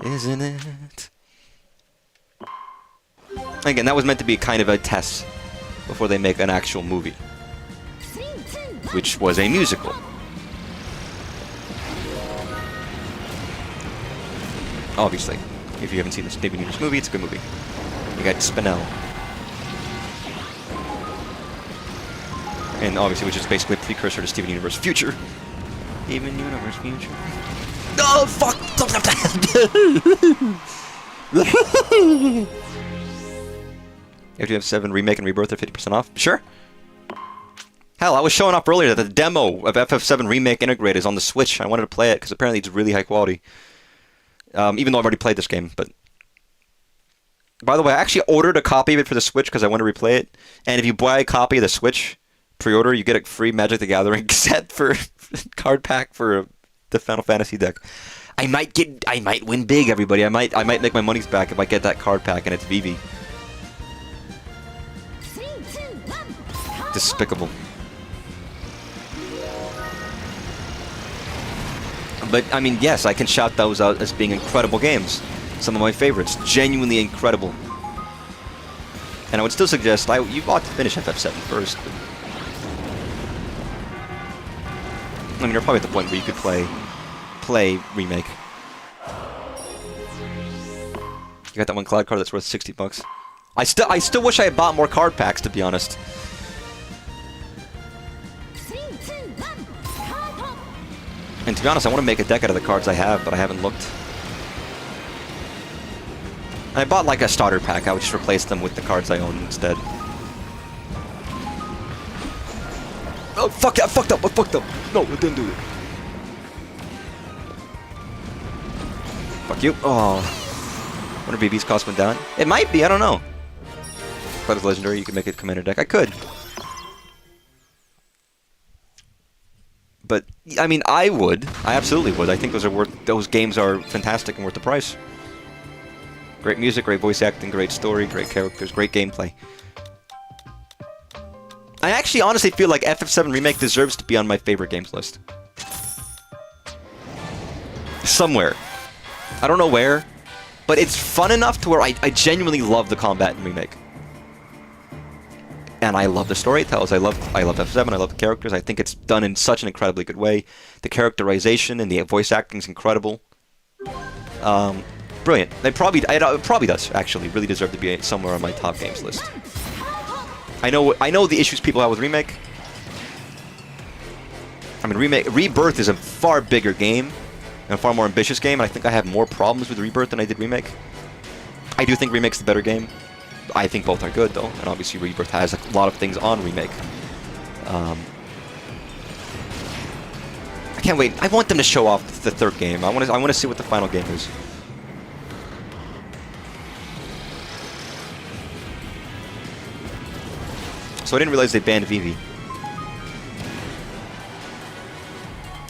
Isn't it? Again, that was meant to be kind of a test before they make an actual movie, which was a musical. Obviously, if you haven't seen this Steven Universe movie, it's a good movie. You got Spinell. And obviously, which is basically a precursor to Steven Universe Future. Steven Universe Future. Oh, fuck! FF7 Remake and Rebirth are 50% off? Sure. Hell, I was showing up earlier that the demo of FF7 Remake Integrate is on the Switch. I wanted to play it because apparently it's really high quality. Even though I've already played this game, but... By the way, I actually ordered a copy of it for the Switch because I want to replay it. And if you buy a copy of the Switch pre-order, you get a free Magic the Gathering set for card pack for the Final Fantasy deck. I might win big, everybody. I might make my monies back if I get that card pack and it's Vivi. Despicable. But, I mean, yes, I can shout those out as being incredible games. Some of my favorites. Genuinely incredible. And I would still suggest, you ought to finish FF7 first. But I mean, you're probably at the point where you could play Remake. You got that one cloud card that's worth $60. I still wish I had bought more card packs, to be honest. And to be honest, I want to make a deck out of the cards I have, but I haven't looked. And I bought like a starter pack. I would just replace them with the cards I own instead. Oh, fuck! I fucked up! I fucked up! No, I didn't do it. Fuck you. Oh. Wonder if BB's cost went down. It might be, I don't know. But as legendary, you can make it commander deck. I could. But, I mean, I would. I absolutely would. I think those games are fantastic and worth the price. Great music, great voice acting, great story, great characters, great gameplay. I actually honestly feel like FF7 Remake deserves to be on my favorite games list. Somewhere. I don't know where, but it's fun enough to where I genuinely love the combat in Remake. And I love the storytells. I love FF7. I love the characters. I think it's done in such an incredibly good way. The characterization and the voice acting is incredible. Brilliant. It probably does actually really deserve to be somewhere on my top games list. I know the issues people have with Remake. I mean, Rebirth is a far bigger game and a far more ambitious game. And I think I have more problems with Rebirth than I did Remake. I do think Remake's the better game. I think both are good, though, and obviously Rebirth has a lot of things on Remake. I can't wait. I want them to show off the third game. I want to see what the final game is. So I didn't realize they banned Vivi.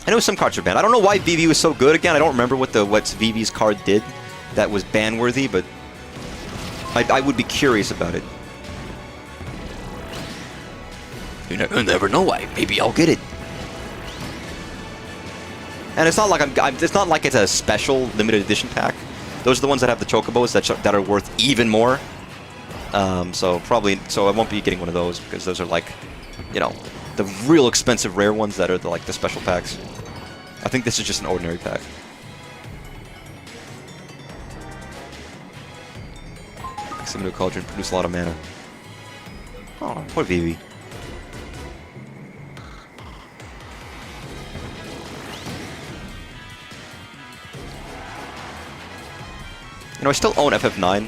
I know some cards are banned. I don't know why Vivi was so good again. I don't remember what Vivi's card did that was ban-worthy, but I would be curious about it. You'll never know why. Maybe I'll get it. And it's not like it's not like it's a special limited edition pack. Those are the ones that have the chocobos that are worth even more. So I won't be getting one of those because those are like, you know, the real expensive rare ones that are the special packs. I think this is just an ordinary pack. Similar Cauldron produce a lot of mana. Oh, poor Vivi. You know, I still own FF9.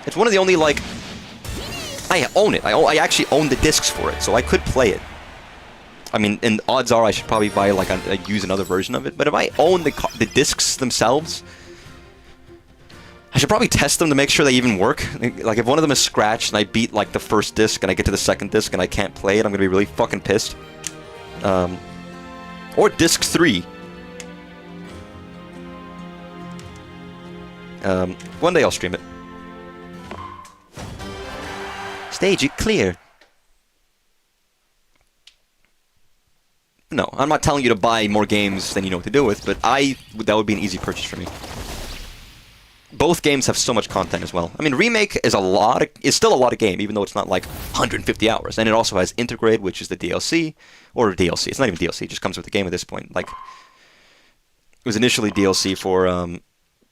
It's one of the only, like... I own it. I actually own the discs for it, so I could play it. I mean, and odds are I should probably buy, like, use another version of it. But if I own the discs themselves, I should probably test them to make sure they even work. Like, if one of them is scratched and I beat, like, the first disc and I get to the second disc and I can't play it, I'm gonna be really fucking pissed. Or disc 3. One day I'll stream it. Stage it clear. No, I'm not telling you to buy more games than you know what to do with, but that would be an easy purchase for me. Both games have so much content as well. I mean, Remake is still a lot of game, even though it's not like 150 hours. And it also has Intergrade, which is the DLC, or DLC. It's not even DLC; it just comes with the game at this point. Like, it was initially DLC for when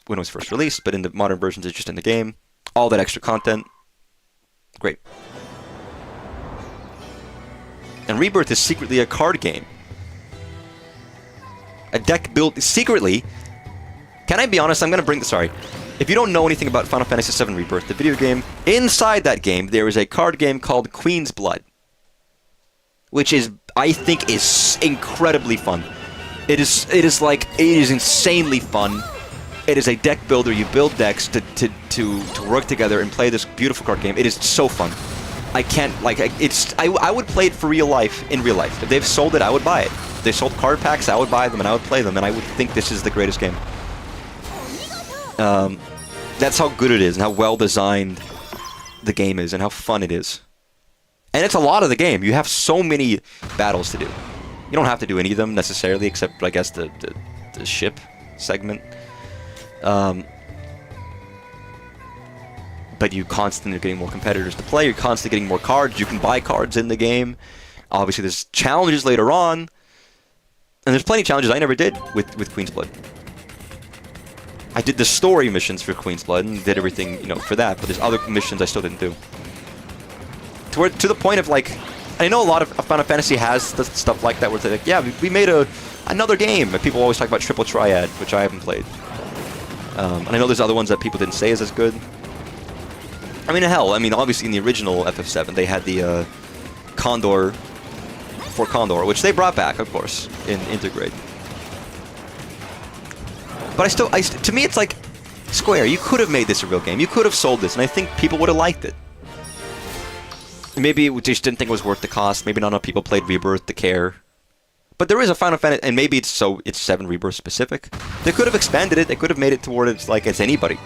it was first released, but in the modern versions, it's just in the game. All that extra content, great. And Rebirth is secretly a card game. A deck built secretly. Can I be honest? I'm going to bring the... Sorry. If you don't know anything about Final Fantasy VII Rebirth, the video game, inside that game, there is a card game called Queen's Blood. Which is, I think, is incredibly fun. It is insanely fun. It is a deck builder. You build decks to work together and play this beautiful card game. It is so fun. I can't, like, I would play it for real life, in real life. If they've sold it, I would buy it. If they sold card packs, I would buy them and I would play them, and I would think this is the greatest game. That's how good it is, and how well designed the game is, and how fun it is. And it's a lot of the game. You have so many battles to do. You don't have to do any of them, necessarily, except, I guess, the ship segment. But you constantly are getting more competitors to play, you're constantly getting more cards, you can buy cards in the game. Obviously there's challenges later on. And there's plenty of challenges I never did with Queen's Blood. I did the story missions for Queen's Blood and did everything, you know, for that, but there's other missions I still didn't do. To the point of, like, I know a lot of Final Fantasy has stuff like that where they're like, yeah, we made another game, and people always talk about Triple Triad, which I haven't played. And I know there's other ones that people didn't say is as good. I mean, hell, obviously in the original FF7, they had the Condor for Condor, which they brought back, of course, in Intergrade. But to me, it's like, Square, you could have made this a real game. You could have sold this, and I think people would have liked it. Maybe they just didn't think it was worth the cost. Maybe not enough people played Rebirth to care. But there is a Final Fantasy, and maybe it's 7 Rebirth specific. They could have expanded it. They could have made it to where it's like it's anybody.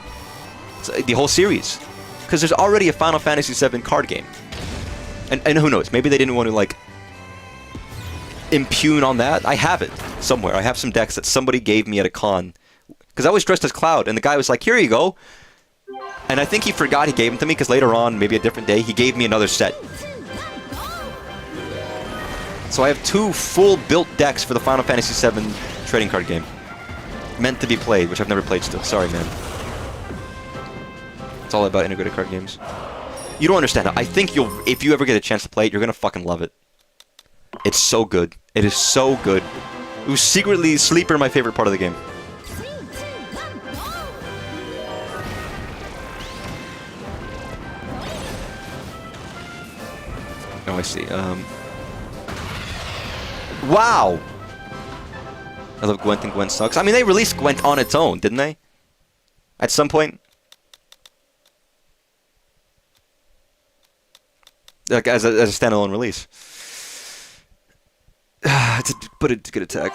It's the whole series. Because there's already a Final Fantasy VII card game. And who knows, maybe they didn't want to, like, impugn on that. I have it somewhere. I have some decks that somebody gave me at a con. Because I was dressed as Cloud, and the guy was like, here you go. And I think he forgot he gave them to me, because later on, maybe a different day, he gave me another set. So I have 2 full-built decks for the Final Fantasy VII trading card game. Meant to be played, which I've never played still. Sorry, man. It's all about integrated card games. You don't understand. I think if you ever get a chance to play it, you're gonna fucking love it. It's so good. It is so good. It was secretly sleeper my favorite part of the game. Oh, I see. Wow! I love Gwent, and Gwent sucks. I mean, they released Gwent on its own, didn't they? At some point? Like, as a standalone release. But it's a good attack.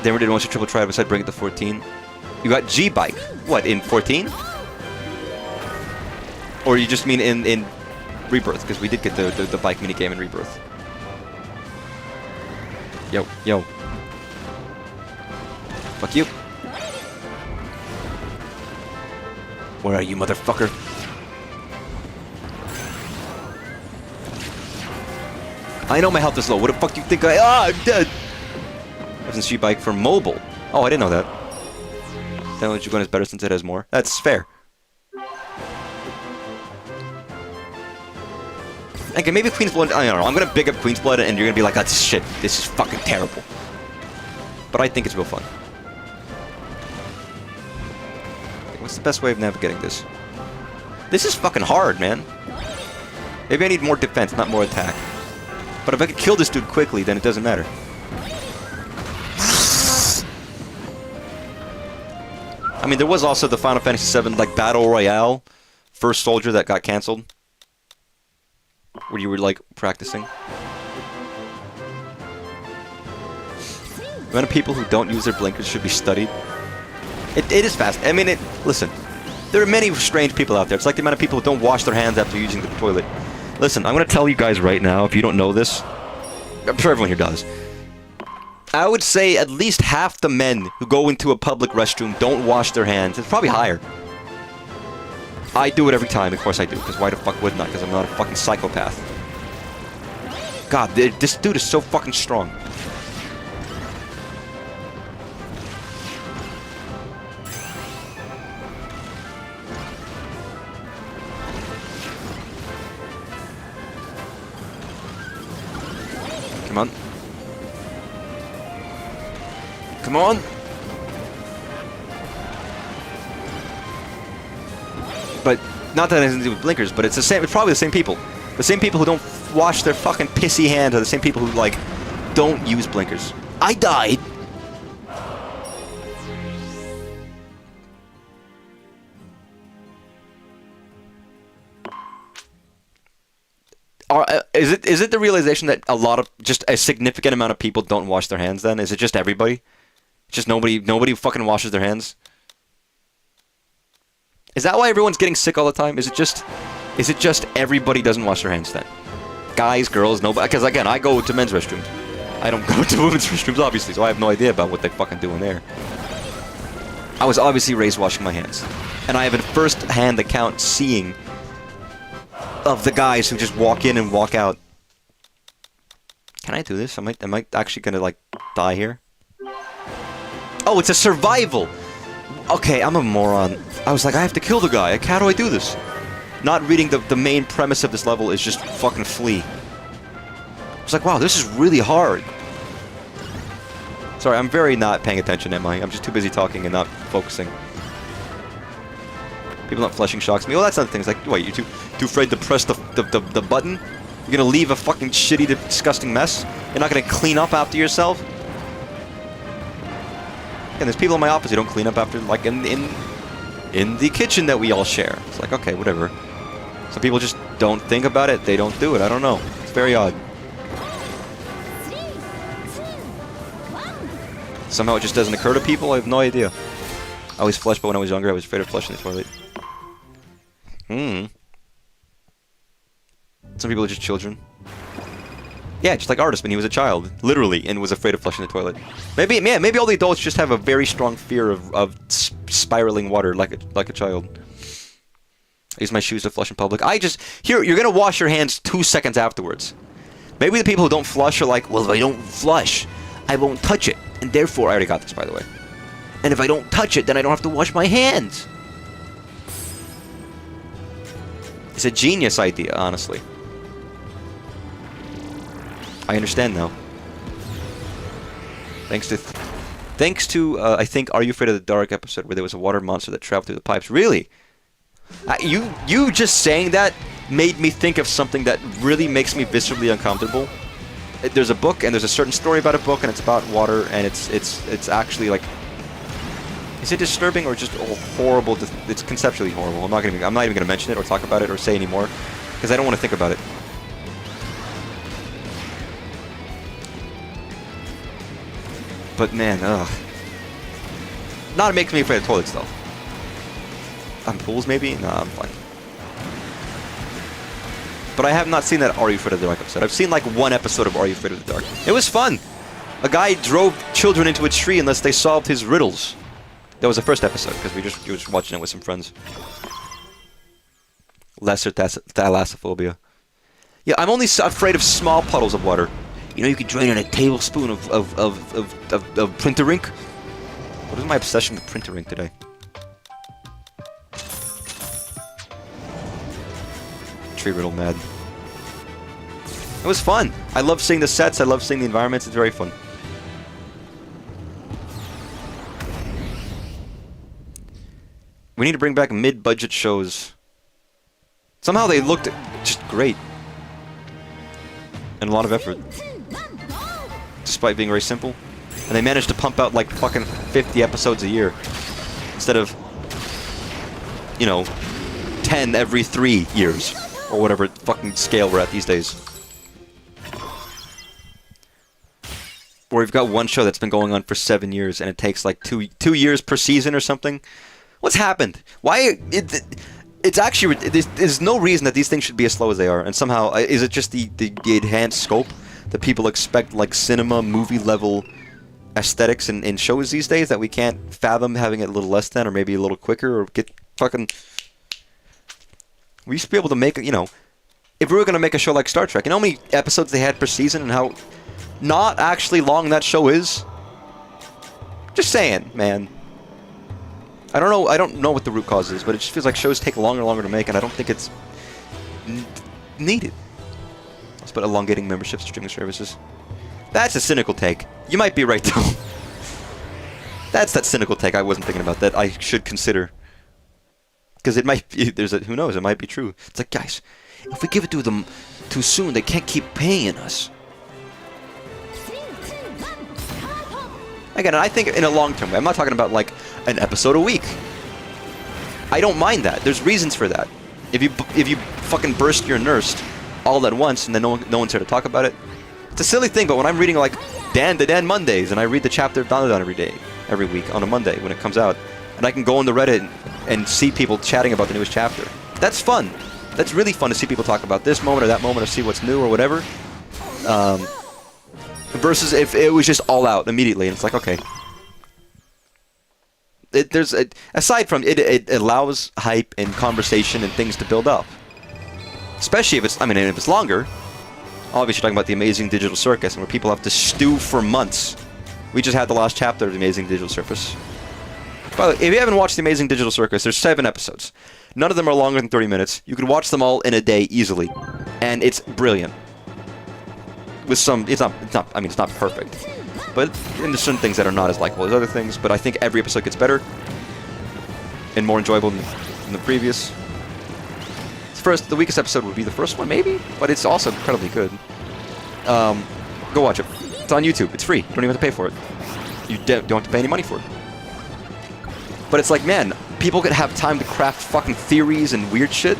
They never did once a triple try beside bring it to 14. You got G-Bike. What, in 14? Or you just mean in Rebirth? Because we did get the bike minigame in Rebirth. Yo, yo. Fuck you. Where are you, motherfucker? I know my health is low. What the fuck do you think I'm dead! Wasn't G-Bike for mobile? Oh, I didn't know that. Download Jugon is better since it has more. That's fair. Okay, maybe Queen's Blood, I don't know. I'm gonna big up Queen's Blood and you're gonna be like, that's shit. This is fucking terrible. But I think it's real fun. What's the best way of navigating this? This is fucking hard, man. Maybe I need more defense, not more attack. But if I could kill this dude quickly, then it doesn't matter. I mean, there was also the Final Fantasy VII, like, Battle Royale First Soldier that got cancelled. Where you were, like, practicing. The amount of people who don't use their blinkers should be studied. It is fast. I mean, listen. There are many strange people out there. It's like the amount of people who don't wash their hands after using the toilet. Listen, I'm going to tell you guys right now, if you don't know this, I'm sure everyone here does. I would say at least half the men who go into a public restroom don't wash their hands. It's probably higher. I do it every time. Of course I do, because why the fuck wouldn't I? Because I'm not a fucking psychopath. God, this dude is so fucking strong. Come on. Come on! But, not that it has anything to do with blinkers, but it's the same, it's probably the same people. The same people who don't wash their fucking pissy hands are the same people who, like, don't use blinkers. I died! Is it the realization that just a significant amount of people don't wash their hands then? Is it just everybody? Just nobody fucking washes their hands? Is that why everyone's getting sick all the time? Is it just everybody doesn't wash their hands then? Guys, girls, nobody. Because again, I go to men's restrooms. I don't go to women's restrooms, obviously, so I have no idea about what they fucking do in there. I was obviously raised washing my hands. And I have a first-hand account seeing of the guys who just walk in and walk out. Can I do this? Am I actually gonna, like, die here? Oh, it's a survival! Okay, I'm a moron. I was like, I have to kill the guy. How do I do this? Not reading the main premise of this level is just fucking flee. I was like, wow, this is really hard. Sorry, I'm very not paying attention, am I? I'm just too busy talking and not focusing. People not fleshing shocks me. Well, that's another thing. It's like, wait, you're too afraid to press the button? You're gonna leave a fucking shitty, disgusting mess? You're not gonna clean up after yourself? And there's people in my office who don't clean up after, like, in the kitchen that we all share. It's like, okay, whatever. Some people just don't think about it. They don't do it. I don't know. It's very odd. Somehow it just doesn't occur to people. I have no idea. I always flushed, but when I was younger, I was afraid of flushing the toilet. Some people are just children. Yeah, just like Artist when he was a child, literally, and was afraid of flushing the toilet. Maybe, yeah, maybe all the adults just have a very strong fear of spiraling water like a child. I use my shoes to flush in public. You're gonna wash your hands 2 seconds afterwards. Maybe the people who don't flush are like, well, if I don't flush, I won't touch it, and therefore, I already got this, by the way. And if I don't touch it, then I don't have to wash my hands. It's a genius idea, honestly. I understand now. Thanks to I think Are You Afraid of the Dark episode where there was a water monster that traveled through the pipes. Really? You just saying that made me think of something that really makes me viscerally uncomfortable. There's a book and there's a certain story about a book and it's about water and it's actually like, is it disturbing or just horrible? It's conceptually horrible. I'm not even gonna mention it or talk about it or say anymore because I don't want to think about it. But man, ugh. Not it makes me afraid of toilets though. On pools maybe? Nah, I'm fine. But I have not seen that Are You Afraid of the Dark episode. I've seen like one episode of Are You Afraid of the Dark. It was fun. A guy drove children into a tree unless they solved his riddles. That was the first episode because we were just watching it with some friends. Lesser thalassophobia. Yeah, I'm only afraid of small puddles of water. You know, you could drain in a tablespoon of printer ink. What is my obsession with printer ink today? Tree riddle mad. It was fun. I love seeing the sets. I love seeing the environments. It's very fun. We need to bring back mid-budget shows Somehow they looked just great. And a lot of effort. Despite being very simple. And they managed to pump out like fucking 50 episodes a year. Instead of, you know, 10 every 3 years. Or whatever fucking scale we're at these days. Where we've got one show that's been going on for 7 years and it takes like two years per season or something. What's happened? Why... It's actually... There's no reason that these things should be as slow as they are. And somehow... Is it just the enhanced scope that people expect, like cinema, movie-level aesthetics in shows these days that we can't fathom having it a little less than, or maybe a little quicker, or get fucking... We used to be able to make, you know... If we were going to make a show like Star Trek, you know how many episodes they had per season and how not actually long that show is? Just saying, man. I don't know what the root cause is, but it just feels like shows take longer and longer to make, and I don't think it's needed. Let's put elongating memberships to streaming services. That's a cynical take. You might be right, though. That's that cynical take I wasn't thinking about that I should consider. Because it might be, who knows, it might be true. It's like, guys, if we give it to them too soon, they can't keep paying us. Again, I think in a long-term way. I'm not talking about, like, an episode a week. I don't mind that. There's reasons for that. If you fucking burst your nurse all at once and then no one's here to talk about it, it's a silly thing, but when I'm reading, like, Dan to Dan Mondays, and I read the chapter of Dandadan every week on a Monday when it comes out, and I can go on the Reddit and see people chatting about the newest chapter. That's fun. That's really fun to see people talk about this moment or that moment or see what's new or whatever. Versus if it was just all out immediately, and it's like, okay. Aside from it allows hype and conversation and things to build up. Especially if it's longer. Obviously, you're talking about the Amazing Digital Circus, and where people have to stew for months. We just had the last chapter of the Amazing Digital Circus. By the way, if you haven't watched the Amazing Digital Circus, there's 7 episodes. None of them are longer than 30 minutes. You can watch them all in a day easily, and it's brilliant. With some, it's not perfect, but there's some things that are not as likable as other things. But I think every episode gets better and more enjoyable than the previous. The weakest episode would be the first one, maybe, but it's also incredibly good. Go watch it. It's on YouTube. It's free. You don't even have to pay for it. You don't have to pay any money for it. But it's like, man, people could have time to craft fucking theories and weird shit.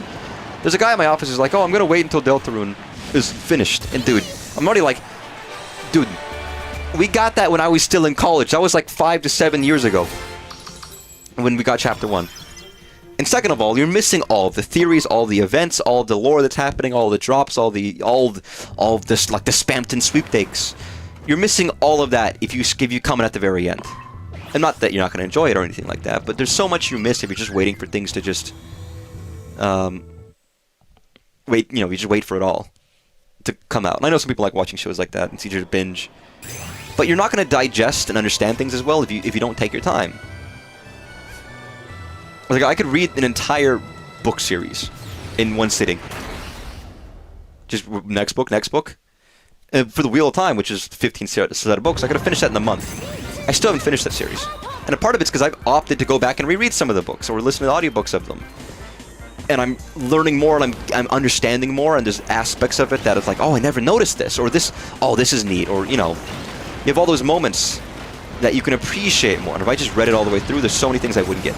There's a guy in my office who's like, oh, I'm gonna wait until Deltarune is finished. And dude, I'm already like, dude, we got that when I was still in college. That was like 5 to 7 years ago when we got Chapter 1. And second of all, you're missing all of the theories, all the events, all of the lore that's happening, all the drops, all of this, like the Spampton sweepstakes. You're missing all of that if you come in at the very end. And not that you're not going to enjoy it or anything like that, but there's so much you miss if you're just waiting for things to just you just wait for it all to come out. And I know some people like watching shows like that, and it's easier to binge. But you're not going to digest and understand things as well if you don't take your time. Like, I could read an entire book series in one sitting. Just next book. And for the Wheel of Time, which is 15 sets of books, I could have finished that in a month. I still haven't finished that series. And a part of it's because I've opted to go back and reread some of the books, or listen to audiobooks of them. And I'm learning more, and I'm understanding more, and there's aspects of it that it's like, oh, I never noticed this, or this, oh, this is neat, or, you know, you have all those moments that you can appreciate more. And if I just read it all the way through, there's so many things I wouldn't get.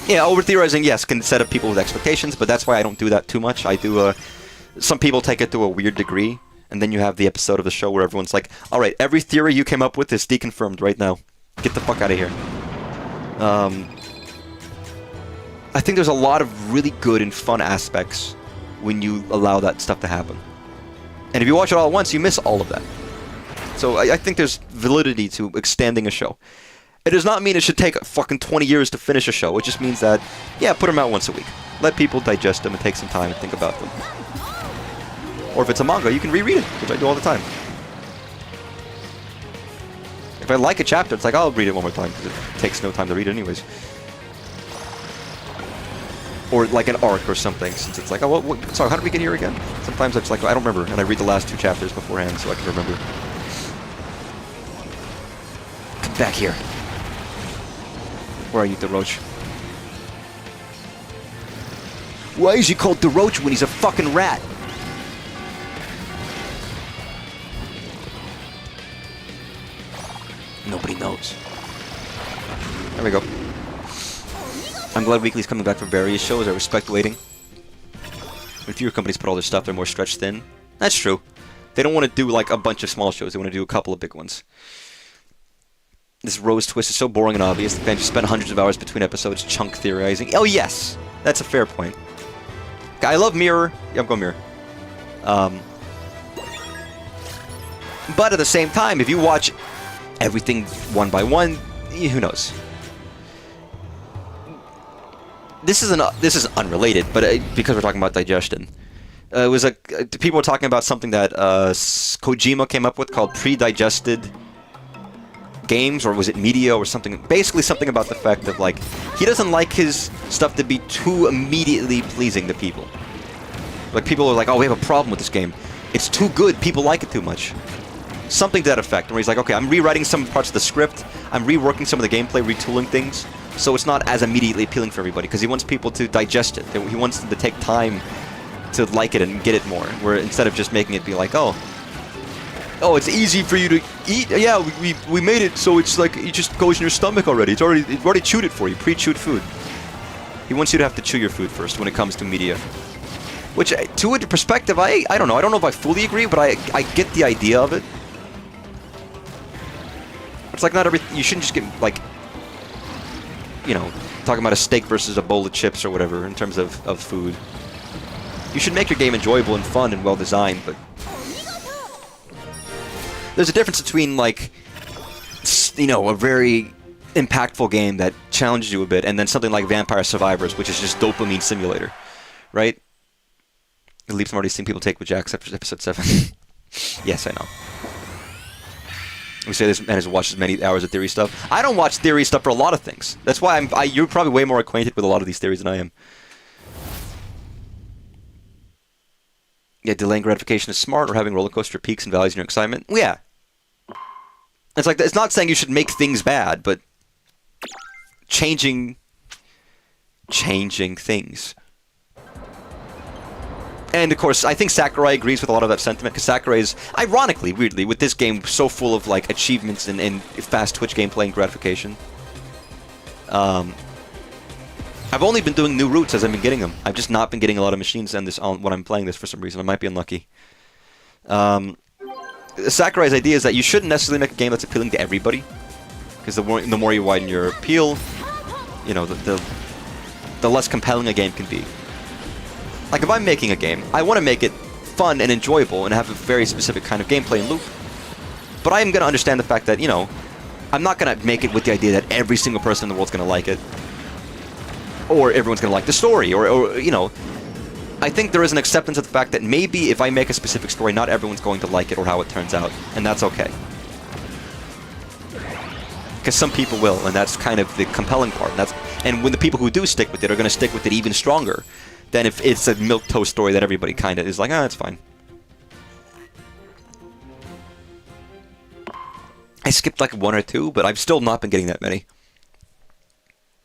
Yeah, over-theorizing, yes, can set up people with expectations, but that's why I don't do that too much. I do, some people take it to a weird degree, and then you have the episode of the show where everyone's like, alright, every theory you came up with is deconfirmed right now. Get the fuck out of here. I think there's a lot of really good and fun aspects when you allow that stuff to happen. And if you watch it all at once, you miss all of that. So I think there's validity to extending a show. It does not mean it should take fucking 20 years to finish a show. It just means that, yeah, put them out once a week. Let people digest them and take some time and think about them. Or if it's a manga, you can reread it, which I do all the time. If I like a chapter, it's like, I'll read it one more time, because it takes no time to read it anyways. Or like an arc or something, since it's like, oh, sorry, how did we get here again? Sometimes it's like, I don't remember, and I read the last 2 chapters beforehand so I can remember. Come back here. Where are you, the roach? Why is he called the Roach when he's a fucking rat? Nobody knows. There we go. I'm glad Weekly's coming back for various shows. I respect waiting. When fewer companies put all their stuff, they're more stretched thin. That's true. They don't want to do like a bunch of small shows. They want to do a couple of big ones. This Rose Twist is so boring and obvious. The fans just spend hundreds of hours between episodes chunk theorizing. Oh yes! That's a fair point. I love Mirror. Yeah, I'm going Mirror. But at the same time, if you watch everything one by one, who knows? This is unrelated, but because we're talking about digestion. It was people were talking about something that Kojima came up with called pre-digested games, or was it media or something? Basically something about the fact that, like, he doesn't like his stuff to be too immediately pleasing to people. Like, people are like, oh, we have a problem with this game. It's too good, people like it too much. Something to that effect, where he's like, okay, I'm rewriting some parts of the script, I'm reworking some of the gameplay, retooling things, so it's not as immediately appealing for everybody, because he wants people to digest it. He wants them to take time to like it and get it more, where instead of just making it be like, oh, it's easy for you to eat. Yeah, we made it so it's like it just goes in your stomach already. It's already chewed it for you, pre-chewed food. He wants you to have to chew your food first when it comes to media. Which, to a perspective, I don't know. I don't know if I fully agree, but I get the idea of it. It's like not everything. You shouldn't just get like, you know, talking about a steak versus a bowl of chips or whatever in terms of food. You should make your game enjoyable and fun and well designed, but there's a difference between, like, you know, a very impactful game that challenges you a bit, and then something like Vampire Survivors, which is just dopamine simulator, right? The leaps I'm already seeing people take with Jack after episode 7. Yes, I know. We say this man has watched as many hours of theory stuff. I don't watch theory stuff for a lot of things. That's why you're probably way more acquainted with a lot of these theories than I am. Yeah, delaying gratification is smart, or having roller coaster peaks and valleys in your excitement. Well, yeah. It's like, it's not saying you should make things bad, but changing things. And of course, I think Sakurai agrees with a lot of that sentiment, because Sakurai is, ironically, weirdly, with this game so full of like achievements and fast Twitch gameplay and gratification. I've only been doing new routes as I've been getting them. I've just not been getting a lot of machines on this when I'm playing this for some reason. I might be unlucky. Sakurai's idea is that you shouldn't necessarily make a game that's appealing to everybody, because the more you widen your appeal, you know, the less compelling a game can be. Like, if I'm making a game, I want to make it fun and enjoyable and have a very specific kind of gameplay and loop. But I am going to understand the fact that, you know, I'm not going to make it with the idea that every single person in the world's going to like it. Or everyone's going to like the story, or, you know, I think there is an acceptance of the fact that maybe if I make a specific story, not everyone's going to like it or how it turns out, and that's okay. Because some people will, and that's kind of the compelling part. And when the people who do stick with it are going to stick with it even stronger than if it's a milquetoast story that everybody kind of is like, ah, it's fine. I skipped like 1 or 2, but I've still not been getting that many.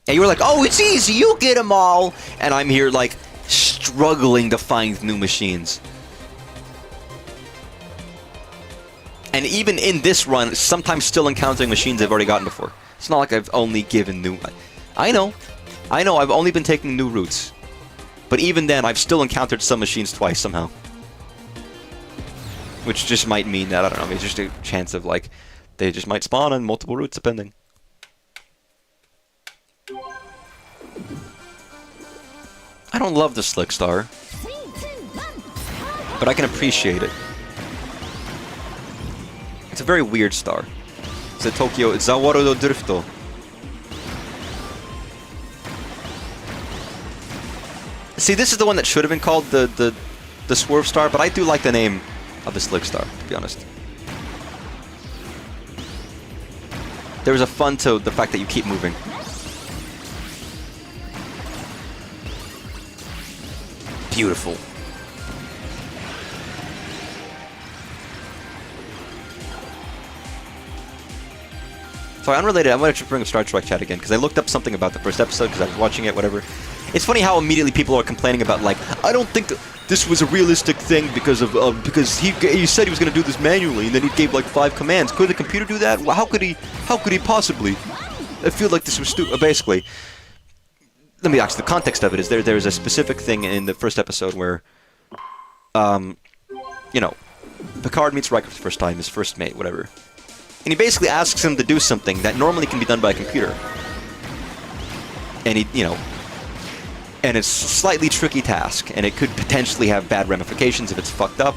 And you were like, oh, it's easy, you get them all! And I'm here, like, struggling to find new machines. And even in this run, sometimes still encountering machines I've already gotten before. It's not like I've only given new... I know, I've only been taking new routes. But even then, I've still encountered some machines twice, somehow. Which just might mean that, I don't know, maybe it's just a chance of, like, they just might spawn on multiple routes, depending. I don't love the Slick Star, but I can appreciate it. It's a very weird star. It's a Tokyo Zawaru do Drifto. See, this is the one that should have been called the Swerve Star, but I do like the name of the Slick Star, to be honest. There's a fun to the fact that you keep moving. Beautiful. Sorry, unrelated, I'm going to bring up Star Trek chat again, because I looked up something about the first episode, because I was watching it, whatever. It's funny how immediately people are complaining about, like, I don't think this was a realistic thing because he said he was going to do this manually, and then he gave like 5 commands. Could the computer do that? Well, how could he possibly? I feel like this was stupid. Basically, let me actually, the context of it is there's a specific thing in the first episode where, you know, Picard meets Riker for the first time, his first mate, whatever. And he basically asks him to do something that normally can be done by a computer. And he, you know, and it's a slightly tricky task, and it could potentially have bad ramifications if it's fucked up.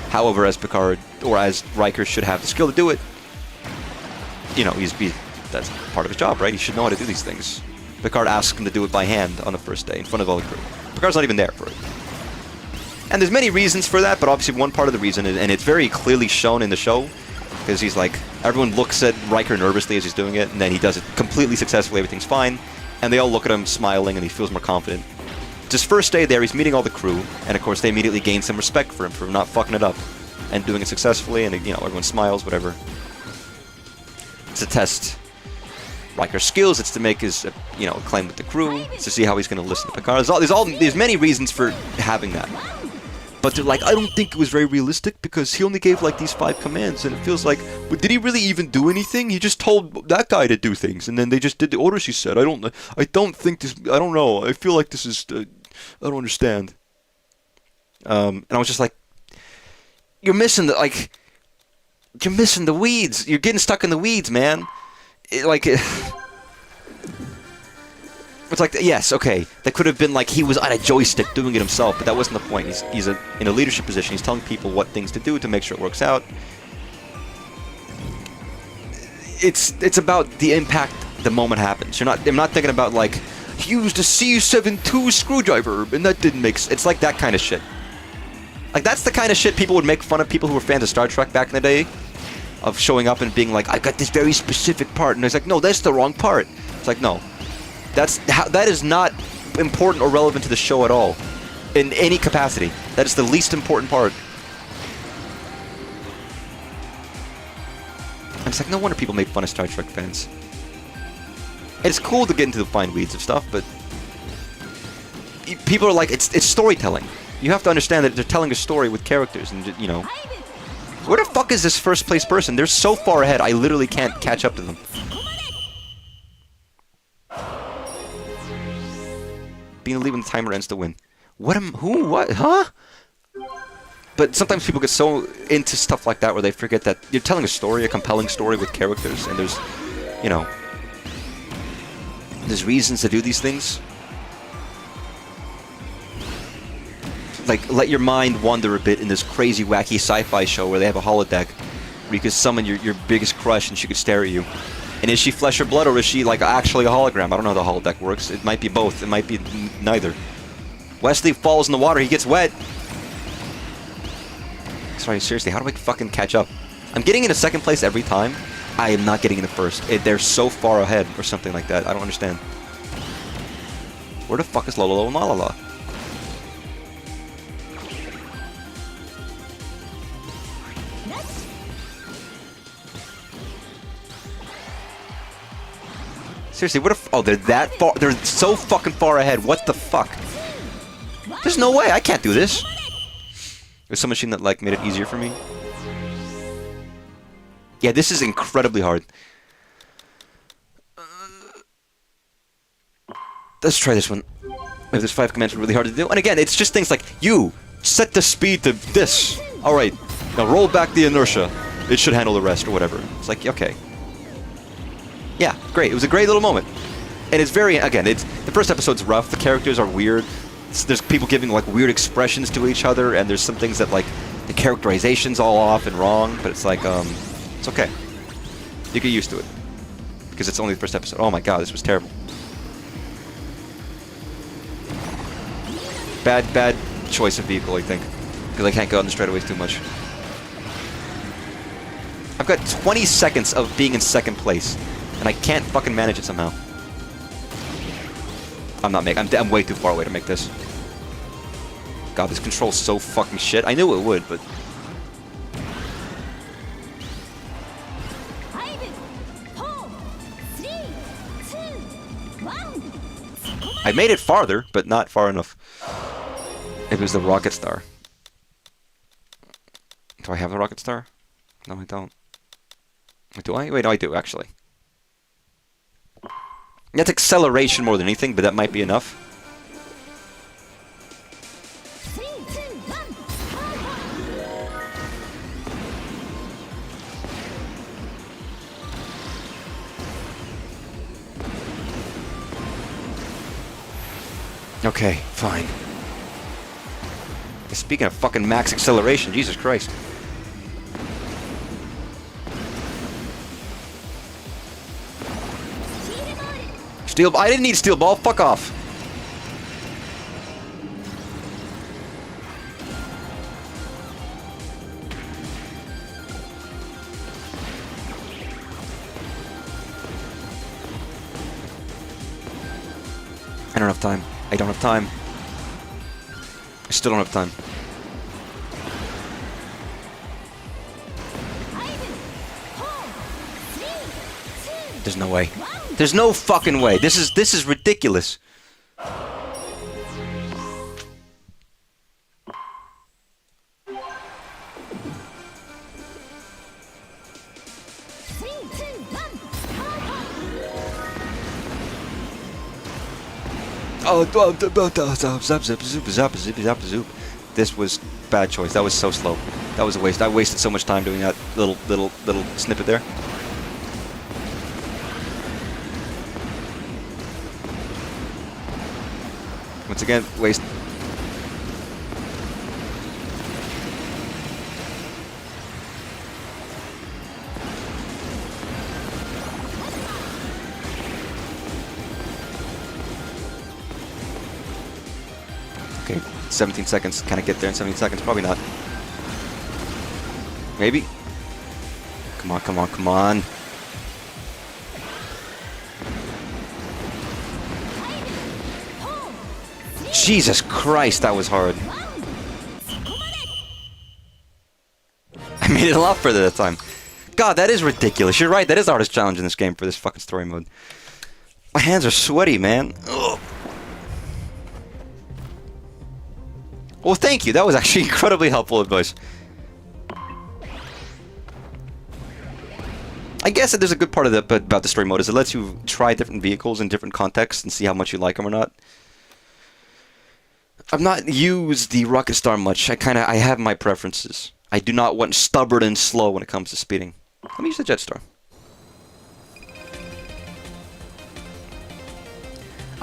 However, as Picard, or as Riker should have the skill to do it, you know, that's part of his job, right? He should know how to do these things. Picard asks him to do it by hand on the first day, in front of all the crew. Picard's not even there for it. And there's many reasons for that, but obviously one part of the reason, and it's very clearly shown in the show, because he's like, everyone looks at Riker nervously as he's doing it, and then he does it completely successfully, everything's fine, and they all look at him smiling, and he feels more confident. It's his first day there, he's meeting all the crew, and of course they immediately gain some respect for him for not fucking it up, and doing it successfully, and you know, everyone smiles, whatever. It's to test Riker's skills, it's to make his, you know, claim with the crew, it's to see how he's going to listen to Picard. There's many reasons for having that. But they're like, I don't think it was very realistic because he only gave like these 5 commands, and it feels like, but did he really even do anything? He just told that guy to do things, and then they just did the orders he said. I don't know. I feel like this is, I don't understand. And I was just like, you're missing the weeds. You're getting stuck in the weeds, man. It's like, yes, okay, that could have been like he was on a joystick doing it himself, but that wasn't the point. He's in a leadership position. He's telling people what things to do to make sure it works out. It's about the impact the moment happens. I'm not thinking about like, he used a C72 screwdriver and that didn't make sense. It's like that kind of shit. Like that's the kind of shit people would make fun of people who were fans of Star Trek back in the day, of showing up and being like, I got this very specific part, and it's like, no, that's the wrong part. It's like, no. That is not important or relevant to the show at all, in any capacity. That is the least important part. And it's like, no wonder people make fun of Star Trek fans. It's cool to get into the fine weeds of stuff, but people are like, it's storytelling. You have to understand that they're telling a story with characters, and you know, where the fuck is this first place person? They're so far ahead, I literally can't catch up to them. Being the lead when the timer ends to win. What? Huh? But sometimes people get so into stuff like that where they forget that you're telling a story, a compelling story with characters, and there's, you know, there's reasons to do these things. Like, let your mind wander a bit in this crazy, wacky sci-fi show where they have a holodeck where you could summon your biggest crush and she could stare at you. And is she flesh or blood, or is she, like, actually a hologram? I don't know how the holodeck works. It might be both. It might be neither. Wesley falls in the water. He gets wet. Sorry, seriously, how do I fucking catch up? I'm getting into second place every time. I am not getting into first. They're so far ahead, or something like that. I don't understand. Where the fuck is Lolo and Malala? Seriously, what if... Oh, they're that far... They're so fucking far ahead. What the fuck? There's no way. I can't do this. There's some machine that, like, made it easier for me. Yeah, this is incredibly hard. Let's try this one. Maybe this 5 commands are really hard to do. And again, it's just things like, you, set the speed to this. Alright, now roll back the inertia. It should handle the rest, or whatever. It's like, okay. Yeah, great. It was a great little moment. And it's very, again, the first episode's rough. The characters are weird. There's people giving, like, weird expressions to each other, and there's some things that, like, the characterization's all off and wrong, but it's like, it's okay. You get used to it. Because it's only the first episode. Oh my god, this was terrible. Bad choice of vehicle, I think. Because I can't go on the straightaways too much. I've got 20 seconds of being in second place. And I can't fucking manage it somehow. I'm way too far away to make this. God, this control's so fucking shit. I knew it would, but... I made it farther, but not far enough. It was the rocket star. Do I have the rocket star? No, I don't. Do I? Wait, no, I do, actually. That's acceleration more than anything, but that might be enough. Okay, fine. Speaking of fucking max acceleration, Jesus Christ. Steel, I didn't need steel ball, fuck off. I don't have time. I don't have time. I still don't have time. There's no way. There's no fucking way. This is ridiculous. This was bad choice. That was so slow. That was a waste. I wasted so much time doing that little snippet there. Once again, waste. Okay, 17 seconds. Can I get there in 17 seconds? Probably not. Maybe. Come on, come on, come on. Jesus Christ, that was hard. I made it a lot further that time. God, that is ridiculous. You're right, that is the hardest challenge in this game for this fucking story mode. My hands are sweaty, man. Ugh. Well, thank you. That was actually incredibly helpful advice. I guess that there's a good part of that about the story mode is it lets you try different vehicles in different contexts and see how much you like them or not. I've not used the rocket star much. I have my preferences. I do not want stubborn and slow when it comes to speeding. Let me use the jet star.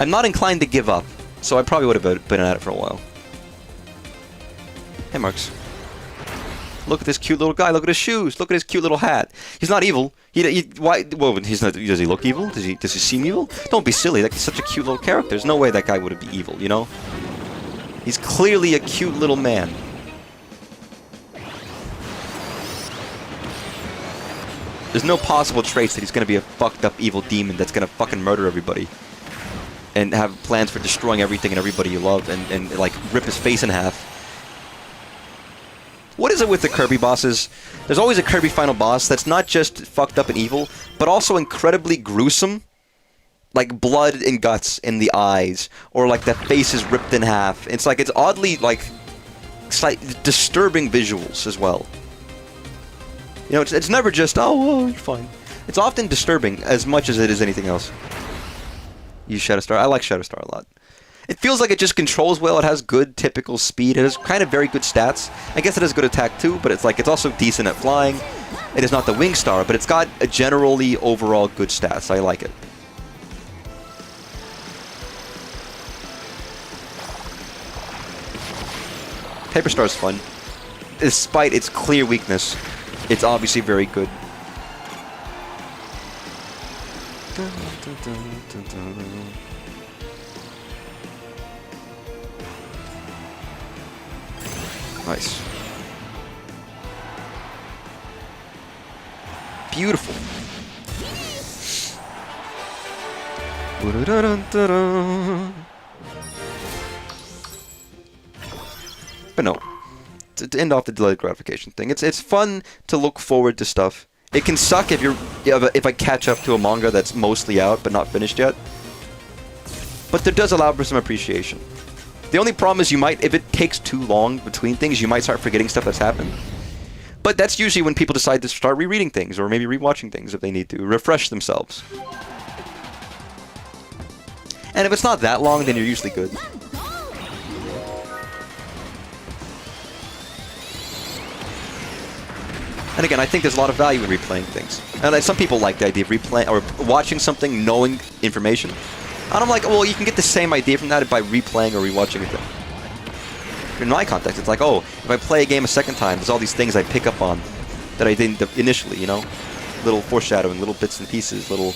I'm not inclined to give up, so I probably would have been at it for a while. Hey, Marks. Look at this cute little guy. Look at his shoes. Look at his cute little hat. He's not evil. Why? Well, he's not. Does he look evil? Does he seem evil? Don't be silly. That's such a cute little character. There's no way that guy would be evil. You know. He's clearly a cute little man. There's no possible trace that he's gonna be a fucked up evil demon that's gonna fucking murder everybody. And have plans for destroying everything and everybody you love and like rip his face in half. What is it with the Kirby bosses? There's always a Kirby final boss that's not just fucked up and evil, but also incredibly gruesome. Like blood and guts in the eyes, or like the face is ripped in half. It's like, it's oddly like disturbing visuals as well. You know, it's never just, oh, you're fine. It's often disturbing as much as it is anything else. Use Shadowstar. I like Shadowstar a lot. It feels like it just controls well. It has good typical speed. It has kind of very good stats. I guess it has good attack too, but it's like it's also decent at flying. It is not the Wing Star, but it's got a generally overall good stats. I like it. Paper Star is fun. Despite its clear weakness, it's obviously very good. Nice. Beautiful. But no, to end off the delayed gratification thing, it's fun to look forward to stuff. It can suck if I catch up to a manga that's mostly out but not finished yet. but there does allow for some appreciation. The only problem is you might, if it takes too long between things, you might start forgetting stuff that's happened. But that's usually when people decide to start rereading things, or maybe rewatching things if they need to, refresh themselves. And if it's not that long, then you're usually good. And again, I think there's a lot of value in replaying things. And some people like the idea of replaying, or watching something, knowing information. And I'm like, well, you can get the same idea from that by replaying or rewatching a thing. In my context, it's like, oh, if I play a game a second time, there's all these things I pick up on that I didn't initially, you know? Little foreshadowing, little bits and pieces, little...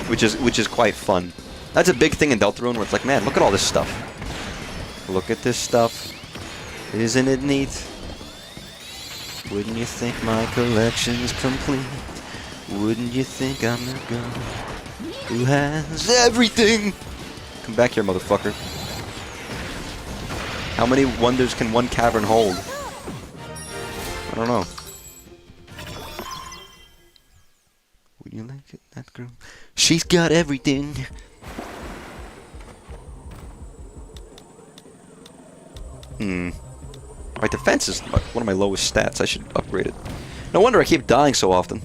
Which is quite fun. That's a big thing in Deltarune where it's like, man, look at all this stuff. Look at this stuff. Isn't it neat? Wouldn't you think my collection's complete? Wouldn't you think I'm the guy who has everything? Come back here, motherfucker. How many wonders can one cavern hold? I don't know. Would you like it, that girl? She's got everything. My defense is one of my lowest stats. I should upgrade it. No wonder I keep dying so often.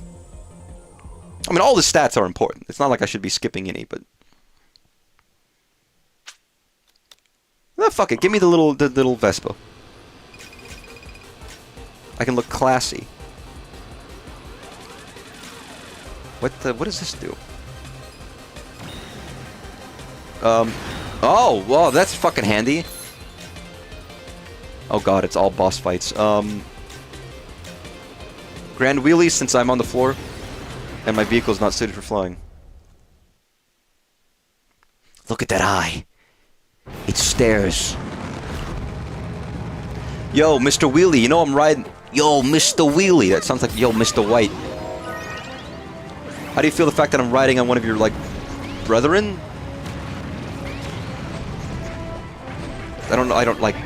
I mean, all the stats are important. It's not like I should be skipping any, but... Oh, fuck it. Give me the little Vespa. I can look classy. What does this do? Oh, well, that's fucking handy. Oh god, it's all boss fights. Grand wheelies since I'm on the floor. And my vehicle's not suited for flying. Look at that eye. It stares. Yo, Mr. Wheelie, you know I'm riding... Yo, Mr. Wheelie. That sounds like, yo, Mr. White. How do you feel the fact that I'm riding on one of your, like, brethren? I don't like...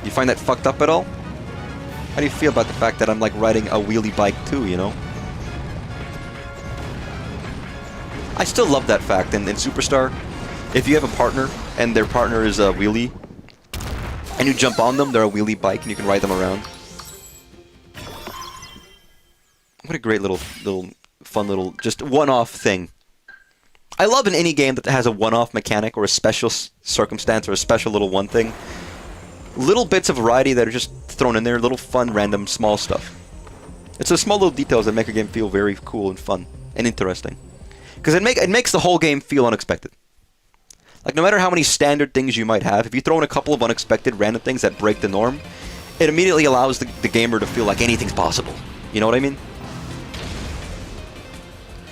You find that fucked up at all? How do you feel about the fact that I'm, like, riding a wheelie bike, too, you know? I still love that fact in Superstar. If you have a partner, and their partner is a wheelie, and you jump on them, they're a wheelie bike, and you can ride them around. What a great little fun little, just one-off thing. I love in any game that has a one-off mechanic, or a special circumstance, or a special little one thing. Little bits of variety that are just thrown in there, little fun, random, small stuff. It's the small little details that make a game feel very cool and fun, and interesting. Because it makes the whole game feel unexpected. Like, no matter how many standard things you might have, if you throw in a couple of unexpected random things that break the norm, it immediately allows the gamer to feel like anything's possible. You know what I mean?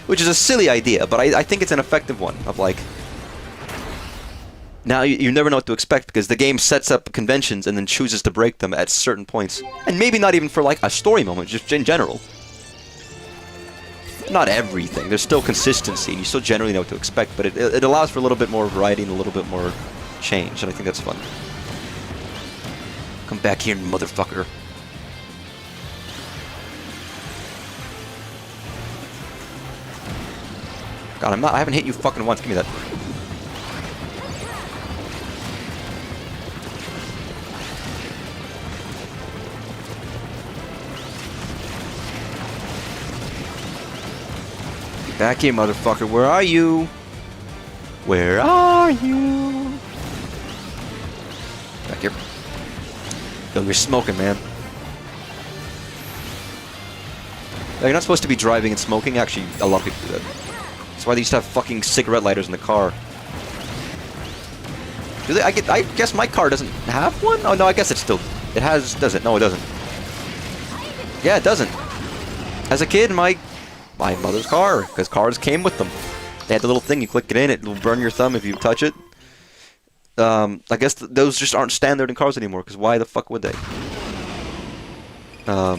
Which is a silly idea, but I think it's an effective one, of like... Now, you never know what to expect, because the game sets up conventions and then chooses to break them at certain points. And maybe not even for, like, a story moment, just in general. Not everything. There's still consistency, and you still generally know what to expect, but it allows for a little bit more variety and a little bit more change, and I think that's fun. Come back here, motherfucker. God, I haven't hit you fucking once. Give me that. Back here, motherfucker. Where are you? Where are you? Back here. Yo, you're smoking, man. No, you're not supposed to be driving and smoking. Actually, a lot of people do that. That's why they used to have fucking cigarette lighters in the car. Do they? I guess my car doesn't have one? Oh, no, I guess it still... It has... Does it? No, it doesn't. Yeah, it doesn't. As a kid, my mother's car, because cars came with them. They had the little thing, you click it in, it will burn your thumb if you touch it. I guess those just aren't standard in cars anymore, because why the fuck would they? I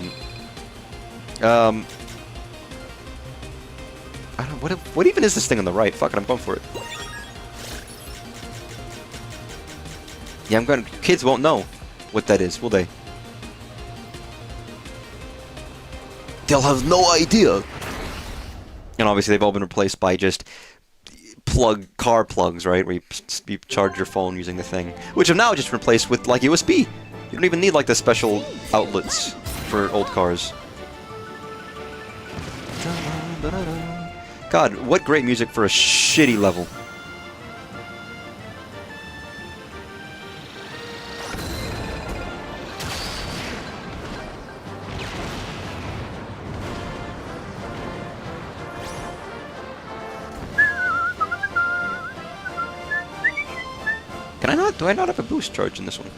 don't, what even is this thing on the right? Fuck it, I'm going for it. Yeah, I'm going. Kids won't know what that is, will they? They'll have no idea. And obviously they've all been replaced by just car plugs, right? Where you charge your phone using the thing. Which have now just replaced with, like, USB. You don't even need, like, the special outlets for old cars. God, what great music for a shitty level. Can I not? Do I not have a boost charge in this one?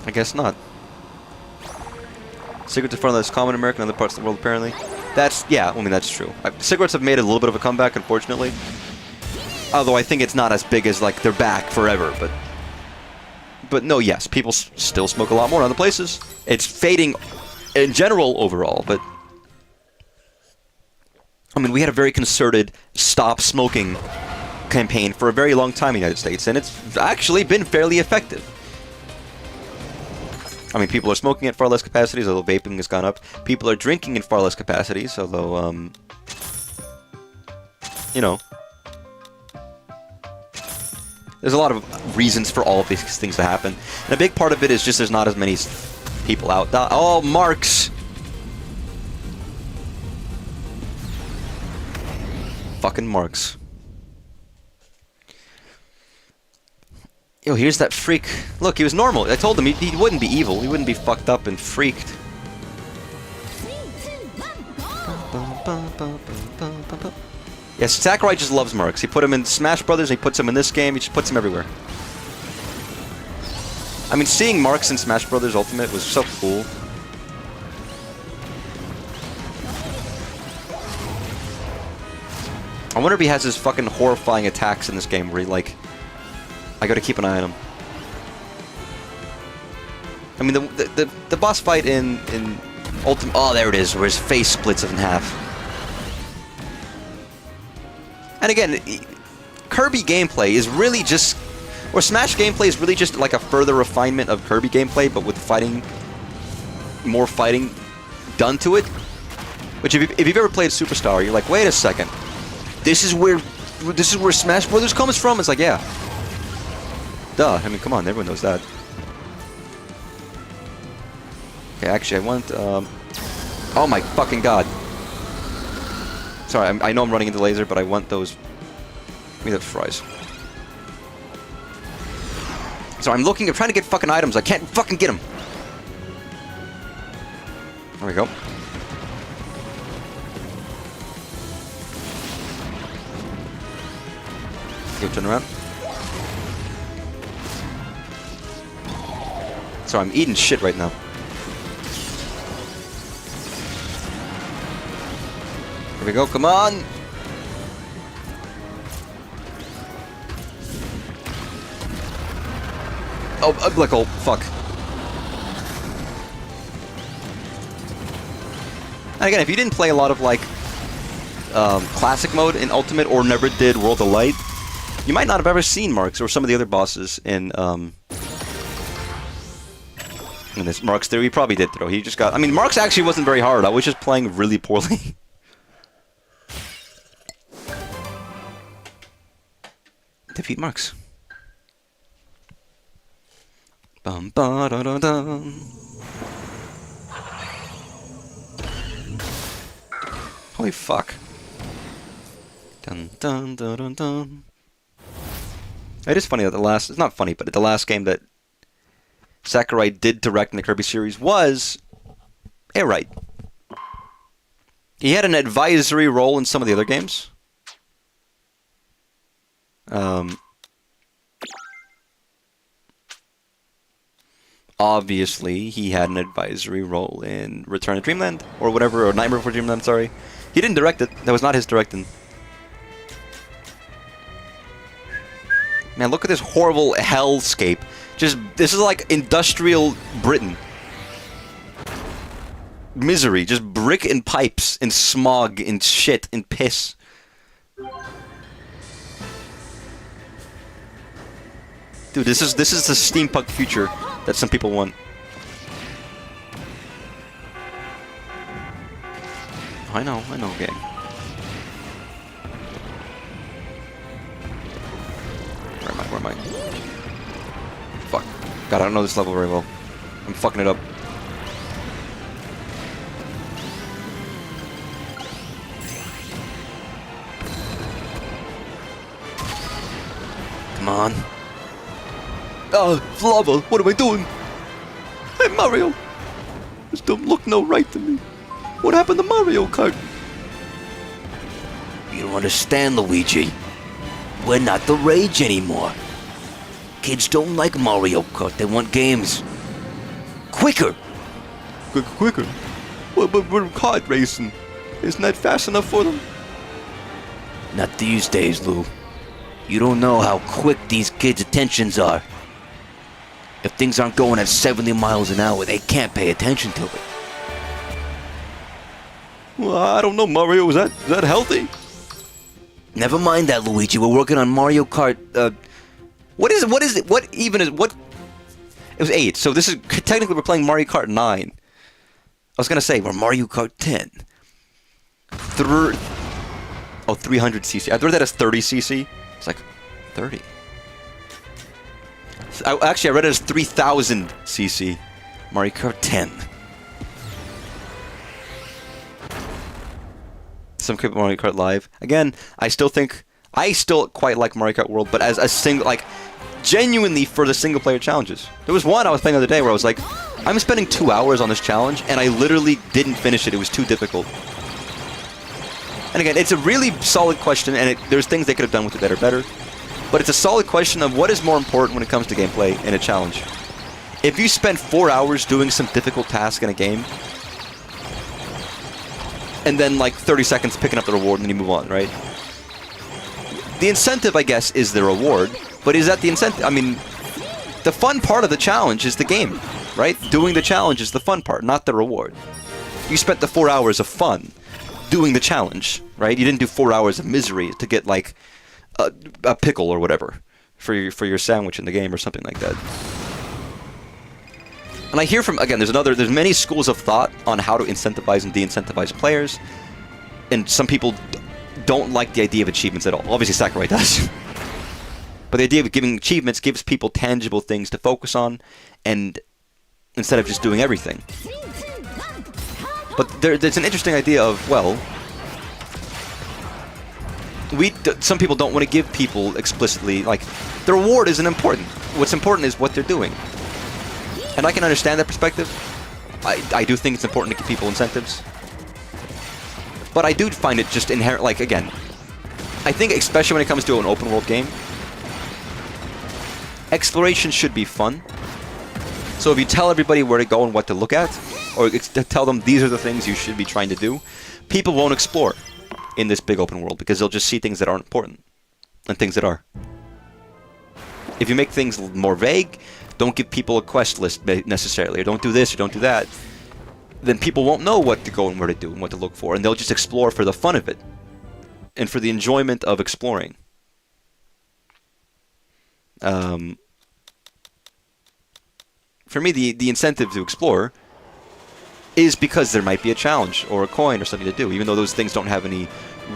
I guess not. Cigarettes are far less common in America and other parts of the world, apparently. Yeah, I mean, that's true. Cigarettes have made a little bit of a comeback, unfortunately. Although I think it's not as big as, like, they're back forever, but no, yes, people still smoke a lot more in other places. It's fading in general overall, but... I mean, we had a very concerted stop smoking campaign for a very long time in the United States, and it's actually been fairly effective. I mean, people are smoking at far less capacities, although vaping has gone up. People are drinking in far less capacities, although, you know. There's a lot of reasons for all of these things to happen. And a big part of it is just there's not as many people out. Oh, Marks! Fucking Marks. Yo, here's that freak. Look, he was normal. I told him he wouldn't be evil. He wouldn't be fucked up and freaked. Yes, Sakurai just loves Marks. He put him in Smash Brothers, he puts him in this game, he just puts him everywhere. I mean, seeing Marks in Smash Brothers Ultimate was so cool. I wonder if he has his fucking horrifying attacks in this game where he, like... I gotta keep an eye on him. I mean, the boss fight in Ultimate... Oh, there it is, where his face splits in half. And again, Kirby gameplay is really just... Or Smash gameplay is really just like a further refinement of Kirby gameplay, but with fighting... More fighting done to it. Which, if you've ever played Superstar, you're like, wait a second. This is where Smash Brothers comes from? It's like, yeah. Duh, I mean, come on, everyone knows that. Okay, actually, I want, oh my fucking god. Sorry, I know I'm running into laser, but I want those... Give me those fries. So I'm trying to get fucking items, I can't fucking get them! There we go. Okay, turn around. So I'm eating shit right now. Here we go, come on! Oh, like, oh, fuck. And again, if you didn't play a lot of, like, classic mode in Ultimate or never did World of Light, you might not have ever seen Marks or some of the other bosses in this Marks there. He probably did throw. He just got... I mean, Marks actually wasn't very hard. I was just playing really poorly. Defeat Marks. Bum ba da da dum. Holy fuck. Dun dun dun dun dun. It is funny that it's not funny, but the last game that Sakurai did direct in the Kirby series was Air Ride. He had an advisory role in some of the other games. Obviously, he had an advisory role in Return to Dreamland, or whatever, or Nightmare Before Dreamland, sorry. He didn't direct it. That was not his directing. Man, look at this horrible hellscape. This is like industrial Britain. Misery, just brick and pipes, and smog, and shit, and piss. Dude, this is the steampunk future that some people want. I know, gang. Where am I? Fuck. God, I don't know this level very well. I'm fucking it up. Come on. Lava, what am I doing? Hey, Mario! This don't look no right to me. What happened to Mario Kart? You don't understand, Luigi. We're not the rage anymore. Kids don't like Mario Kart, they want games. Quicker! Quicker? Well, but we're kart racing. Isn't that fast enough for them? Not these days, Lou. You don't know how quick these kids' attentions are. If things aren't going at 70 miles an hour, they can't pay attention to it. Well, I don't know, Mario. Is that healthy? Never mind that, Luigi. We're working on Mario Kart. What is it? What even is what? It was 8. So this is technically we're playing Mario Kart 9. I was gonna say we're Mario Kart 10. 300cc. I read that as 30cc. It's like 30. Actually, I read it as 3000cc. Mario Kart 10. Some people Mario Kart Live. Again, I still quite like Mario Kart World, but as a single, like, genuinely for the single player challenges. There was one I was playing the other day where I was like, I'm spending 2 hours on this challenge, and I literally didn't finish it. It was too difficult. And again, it's a really solid question, and there's things they could have done with it that are better. But it's a solid question of what is more important when it comes to gameplay in a challenge. If you spend 4 hours doing some difficult task in a game, and then like 30 seconds picking up the reward and then you move on, right? The incentive, I guess, is the reward, but is that the incentive? I mean, the fun part of the challenge is the game, right? Doing the challenge is the fun part, not the reward. You spent the 4 hours of fun doing the challenge, right? You didn't do 4 hours of misery to get like a pickle or whatever for your sandwich in the game or something like that. And I hear from, again, there's many schools of thought on how to incentivize and de-incentivize players, and some people don't like the idea of achievements at all. Obviously, Sakurai does. But the idea of giving achievements gives people tangible things to focus on, and instead of just doing everything. But there's an interesting idea of, well, some people don't want to give people explicitly, like, the reward isn't important. What's important is what they're doing. And I can understand that perspective. I do think it's important to give people incentives. But I do find it just inherent, like, again, I think especially when it comes to an open world game, exploration should be fun. So if you tell everybody where to go and what to look at, or tell them these are the things you should be trying to do, people won't explore in this big open world because they'll just see things that aren't important and things that are. If you make things more vague, don't give people a quest list necessarily, or don't do this or don't do that, then people won't know what to go and where to do and what to look for, and they'll just explore for the fun of it and for the enjoyment of exploring. For me, the incentive to explore is because there might be a challenge or a coin or something to do, even though those things don't have any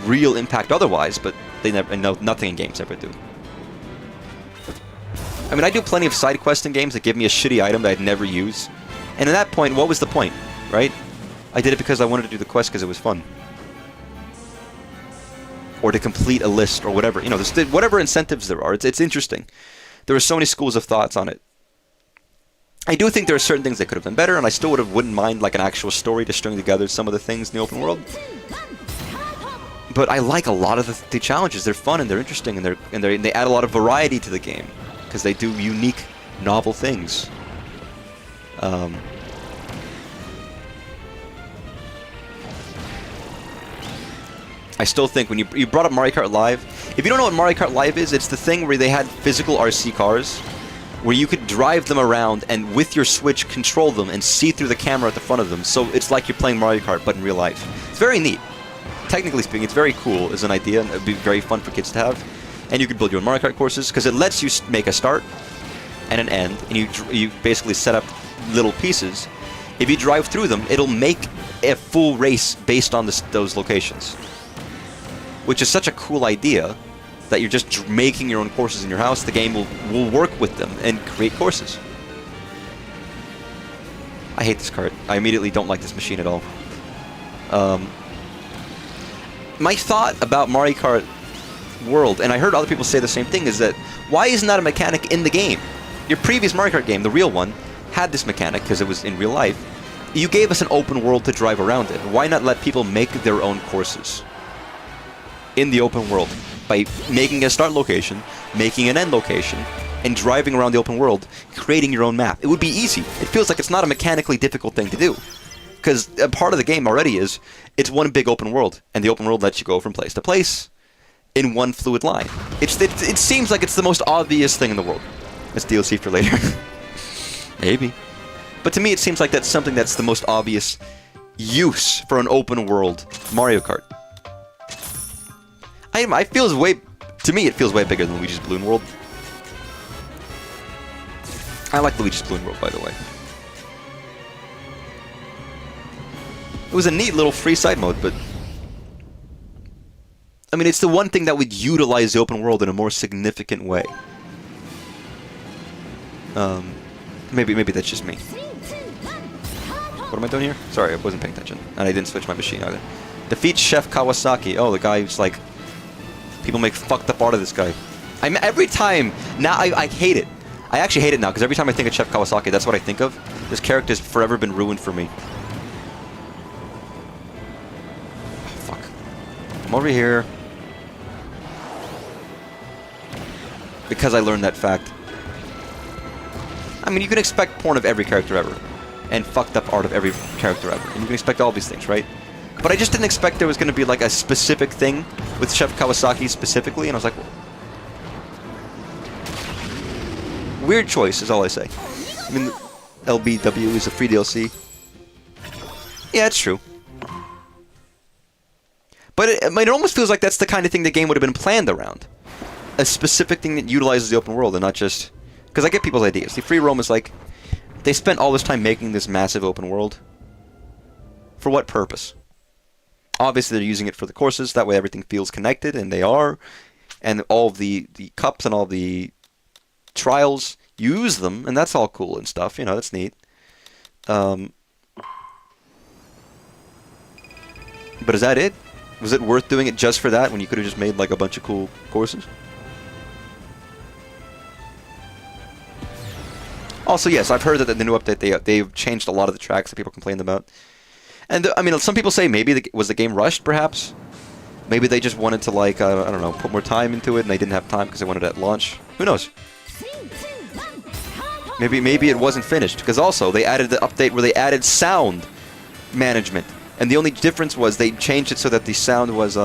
real impact otherwise, but they never, nothing in games ever do. I mean, I do plenty of side quests in games that give me a shitty item that I'd never use, and at that point, what was the point, right? I did it because I wanted to do the quest because it was fun. Or to complete a list or whatever, you know, whatever incentives there are, it's interesting. There are so many schools of thoughts on it. I do think there are certain things that could have been better, and I still wouldn't mind like an actual story to string together some of the things in the open world. But I like a lot of the challenges. They're fun and they're interesting, and they add a lot of variety to the game because they do unique, novel things. I still think when you brought up Mario Kart Live, if you don't know what Mario Kart Live is, it's the thing where they had physical RC cars where you could drive them around and with your Switch control them and see through the camera at the front of them. So it's like you're playing Mario Kart, but in real life. It's very neat. Technically speaking, it's very cool as an idea, and it'd be very fun for kids to have. And you could build your own Mario Kart courses, because it lets you make a start and an end, and you basically set up little pieces. If you drive through them, it'll make a full race based on those locations. Which is such a cool idea that you're just making your own courses in your house. The game will work with them and create courses. I hate this cart. I immediately don't like this machine at all. My thought about Mario Kart World, and I heard other people say the same thing, is that why isn't that a mechanic in the game? Your previous Mario Kart game, the real one, had this mechanic because it was in real life. You gave us an open world to drive around it. Why not let people make their own courses in the open world by making a start location, making an end location, and driving around the open world, creating your own map? It would be easy. It feels like it's not a mechanically difficult thing to do. Because a part of the game already is, it's one big open world, and the open world lets you go from place to place in one fluid line. It seems like it's the most obvious thing in the world. It's DLC for later. Maybe. But to me, it seems like that's something that's the most obvious use for an open world Mario Kart. To me, it feels way bigger than Luigi's Balloon World. I like Luigi's Balloon World, by the way. It was a neat little free side mode, but I mean, it's the one thing that would utilize the open world in a more significant way. Maybe that's just me. What am I doing here? Sorry, I wasn't paying attention. And I didn't switch my machine either. Defeat Chef Kawasaki. Oh, the guy who's like... People make fucked up art of this guy. Every time... Now, I hate it. I actually hate it now, because every time I think of Chef Kawasaki, that's what I think of. This character's forever been ruined for me. Oh, fuck. I'm over here. Because I learned that fact. I mean, you can expect porn of every character ever. And fucked up art of every character ever. And you can expect all these things, right? But I just didn't expect there was going to be, like, a specific thing with Chef Kawasaki specifically, and I was like, well, weird choice, is all I say. I mean, LBW is a free DLC. Yeah, it's true. But it almost feels like that's the kind of thing the game would have been planned around. A specific thing that utilizes the open world and not just... Because I get people's ideas. The free roam is like... They spent all this time making this massive open world. For what purpose? Obviously they're using it for the courses, that way everything feels connected, and they are. And all of the cups and all the trials use them, and that's all cool and stuff, you know, that's neat. But is that it? Was it worth doing it just for that when you could have just made like a bunch of cool courses? Also, yes, I've heard that in the new update they've changed a lot of the tracks that people complained about. And, I mean, some people say maybe was the game rushed, perhaps? Maybe they just wanted to, like, I don't know, put more time into it, and they didn't have time because they wanted it at launch. Who knows? Maybe it wasn't finished, because also, they added the update where they added sound management. And the only difference was they changed it so that the sound was,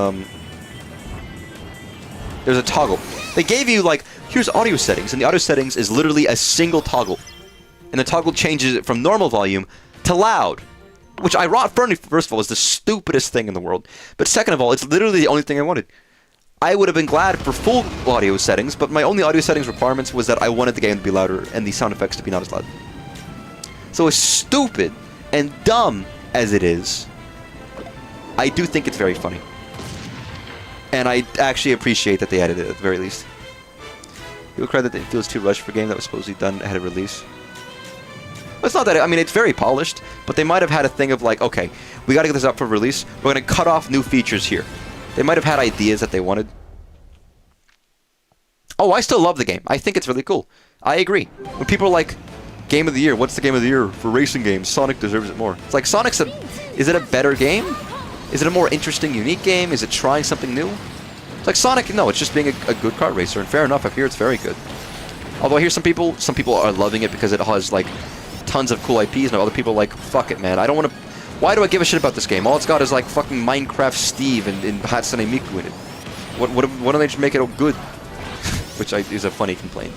there's a toggle. They gave you, like, here's audio settings, and the audio settings is literally a single toggle. And the toggle changes it from normal volume to loud. Which, first of all, is the stupidest thing in the world. But second of all, it's literally the only thing I wanted. I would have been glad for full audio settings, but my only audio settings requirements was that I wanted the game to be louder and the sound effects to be not as loud. So as stupid and dumb as it is, I do think it's very funny. And I actually appreciate that they added it at the very least. People cry that it feels too rushed for a game that was supposedly done ahead of release. It's not that, I mean, it's very polished, but they might have had a thing of like, okay, we gotta get this up for release, we're gonna cut off new features here. They might have had ideas that they wanted. Oh, I still love the game. I think it's really cool. I agree. When people are like, Game of the Year, what's the Game of the Year for racing games? Sonic deserves it more. It's like, is it a better game? Is it a more interesting, unique game? Is it trying something new? It's like Sonic, no, it's just being a good kart racer, and fair enough, I hear it's very good. Although I hear some people are loving it because it has, like, tons of cool IPs, and other people are like, fuck it, man. I don't want to... Why do I give a shit about this game? All it's got is, like, fucking Minecraft Steve and Hatsune Miku in it. Why don't they just make it all good? Which is a funny complaint.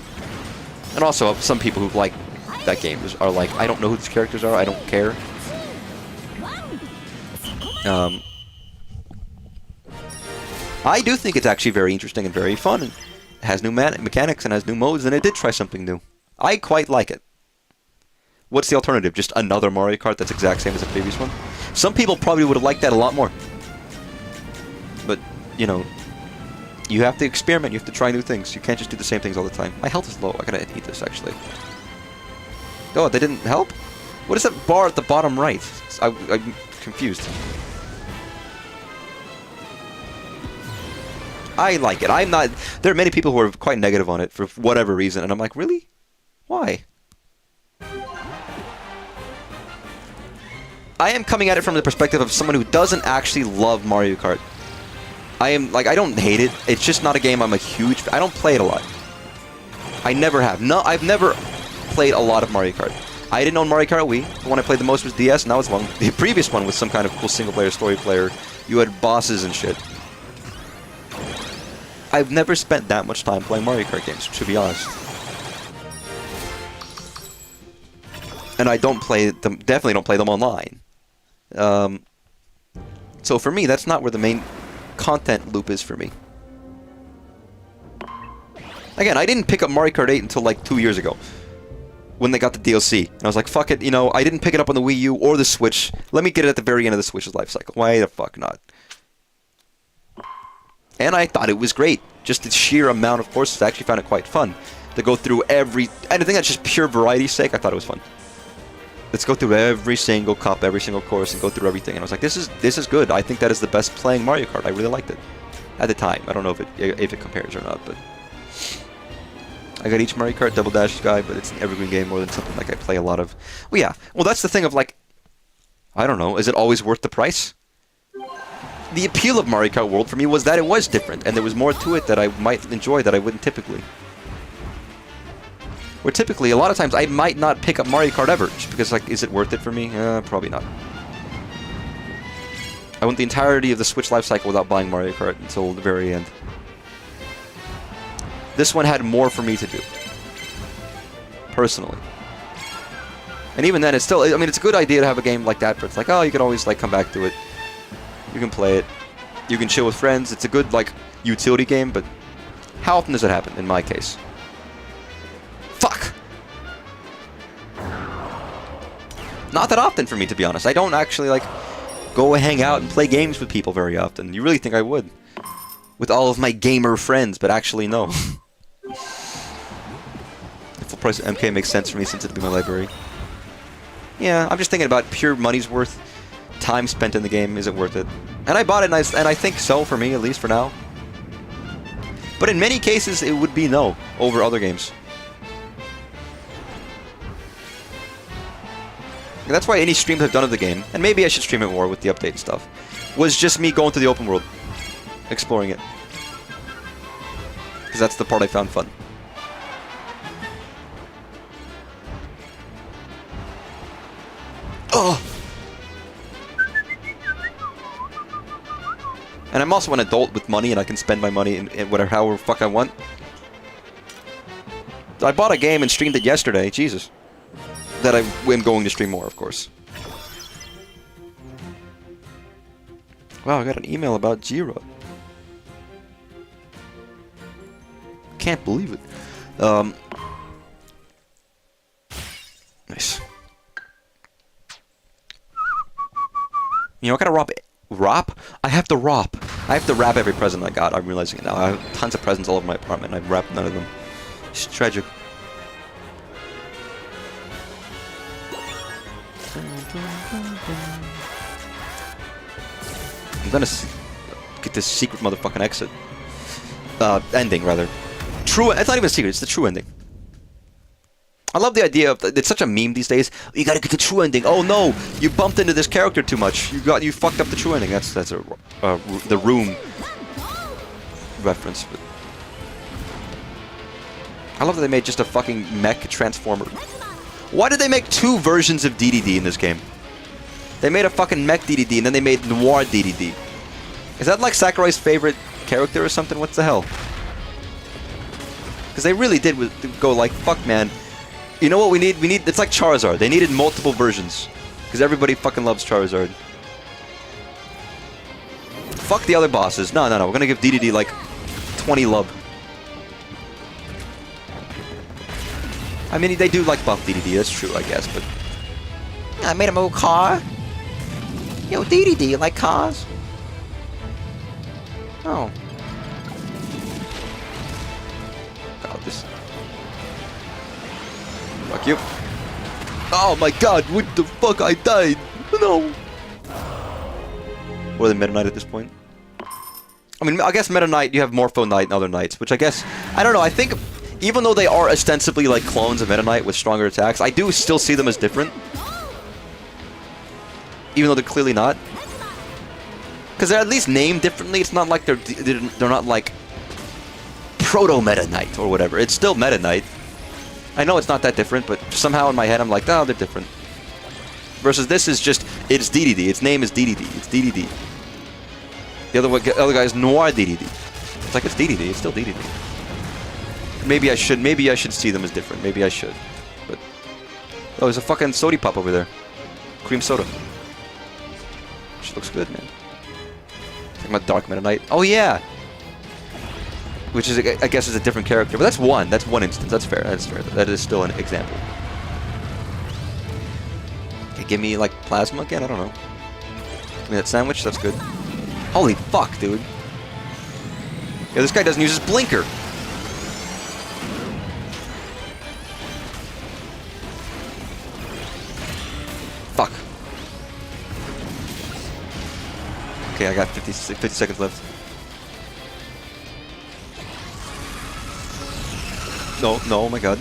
And also, some people who like that game are like, I don't know who these characters are, I don't care. I do think it's actually very interesting and very fun. It has new mechanics and has new modes, and it did try something new. I quite like it. What's the alternative? Just another Mario Kart that's exact same as the previous one? Some people probably would have liked that a lot more. But, you know, you have to experiment, you have to try new things. You can't just do the same things all the time. My health is low. I gotta eat this, actually. Oh, they didn't help? What is that bar at the bottom right? I'm confused. I like it. I'm not... There are many people who are quite negative on it for whatever reason, and I'm like, really? Why? I am coming at it from the perspective of someone who doesn't actually love Mario Kart. I am, like, I don't hate it. It's just not a game I'm a huge... I don't play it a lot. I never have. No, I've never played a lot of Mario Kart. I didn't own Mario Kart Wii. The one I played the most was DS, and that was one. The previous one was some kind of cool single-player story player. You had bosses and shit. I've never spent that much time playing Mario Kart games, to be honest. And I don't play them, definitely don't play them online. So for me, that's not where the main content loop is for me. Again, I didn't pick up Mario Kart 8 until like 2 years ago, when they got the DLC. And I was like, fuck it, you know, I didn't pick it up on the Wii U or the Switch. Let me get it at the very end of the Switch's life cycle. Why the fuck not? And I thought it was great. Just the sheer amount of courses, I actually found it quite fun. To go through every... And I think that's just pure variety's sake, I thought it was fun. Let's go through every single cup, every single course, and go through everything. And I was like, this is good. I think that is the best playing Mario Kart. I really liked it. At the time. I don't know if it compares or not, but... I got each Mario Kart Double Dash guy, but it's an evergreen game more than something like I play a lot of. Well, yeah. Well, that's the thing of, like... I don't know. Is it always worth the price? The appeal of Mario Kart World for me was that it was different, and there was more to it that I might enjoy that I wouldn't typically. Where typically, a lot of times, I might not pick up Mario Kart ever, just because, like, is it worth it for me? Probably not. I went the entirety of the Switch life cycle without buying Mario Kart until the very end. This one had more for me to do. Personally. And even then, it's still, I mean, it's a good idea to have a game like that, but it's like, oh, you can always, like, come back to it. You can play it. You can chill with friends. It's a good, like, utility game, but how often does it happen, in my case? Fuck! Not that often for me, to be honest. I don't actually, like, go hang out and play games with people very often. You really think I would? With all of my gamer friends, but actually, no. The full price of MK makes sense for me since it'd be my library. Yeah, I'm just thinking about pure money's worth. Time spent in the game isn't worth it. And I bought it, and I think so for me, at least for now. But in many cases, it would be no over other games. And that's why any streams I've done of the game, and maybe I should stream it more with the update and stuff, was just me going to the open world, exploring it. Because that's the part I found fun. Oh! And I'm also an adult with money, and I can spend my money in whatever, however the fuck I want. I bought a game and streamed it yesterday, Jesus. That I am going to stream more, of course. Wow, I got an email about Jira. Can't believe it. Nice. You know, I gotta wrap? I have to wrap. I have to wrap every present I got. I'm realizing it now. I have tons of presents all over my apartment, and I've wrapped none of them. It's tragic. I'm gonna get this secret motherfucking exit. Ending, rather. True. It's not even a secret. It's the true ending. I love the idea of... It's such a meme these days. You gotta get the true ending. Oh no! You bumped into this character too much. You fucked up the true ending. That's the Room reference. But I love that they made just a fucking mech transformer. Why did they make two versions of DDD in this game? They made a fucking mech DDD and then they made Noir DDD. Is that like Sakurai's favorite character or something? What the hell? Because they really did go like, fuck man. You know what we need? It's like Charizard. They needed multiple versions. Because everybody fucking loves Charizard. Fuck the other bosses. No. We're gonna give DDD like 20 love. I mean, they do like buff DDD. That's true, I guess, but... I made a old car. Yo, DDD, you like cars? Oh. God, this... Fuck you. Oh my god, what the fuck, I died! No! Or the Meta Knight at this point. I mean, I guess Meta Knight, you have Morpho Knight and other knights, which I guess... I don't know, I think... Even though they are ostensibly like clones of Meta Knight with stronger attacks, I do still see them as different. Even though they're clearly not. Because they're at least named differently. It's not like they're not like Proto-Meta Knight or whatever. It's still Meta Knight. I know it's not that different, but somehow in my head I'm like, oh, they're different. Versus this is just, it's DDD. Its name is DDD. It's DDD. The other guy is Noir DDD. It's like, it's DDD. It's still DDD. Maybe I should see them as different. Maybe I should. But oh, there's a fucking sody pop over there. Cream soda. She looks good, man. Talking about Dark Meta Knight. Oh yeah. Which is, I guess, is a different character. But that's one. That's one instance. That's fair. That's fair. That is still an example. Okay, give me like plasma again. I don't know. Give me that sandwich. That's good. Holy fuck, dude. Yeah, this guy doesn't use his blinker. Fuck. Okay, I got 50 seconds left. No, no, oh my god.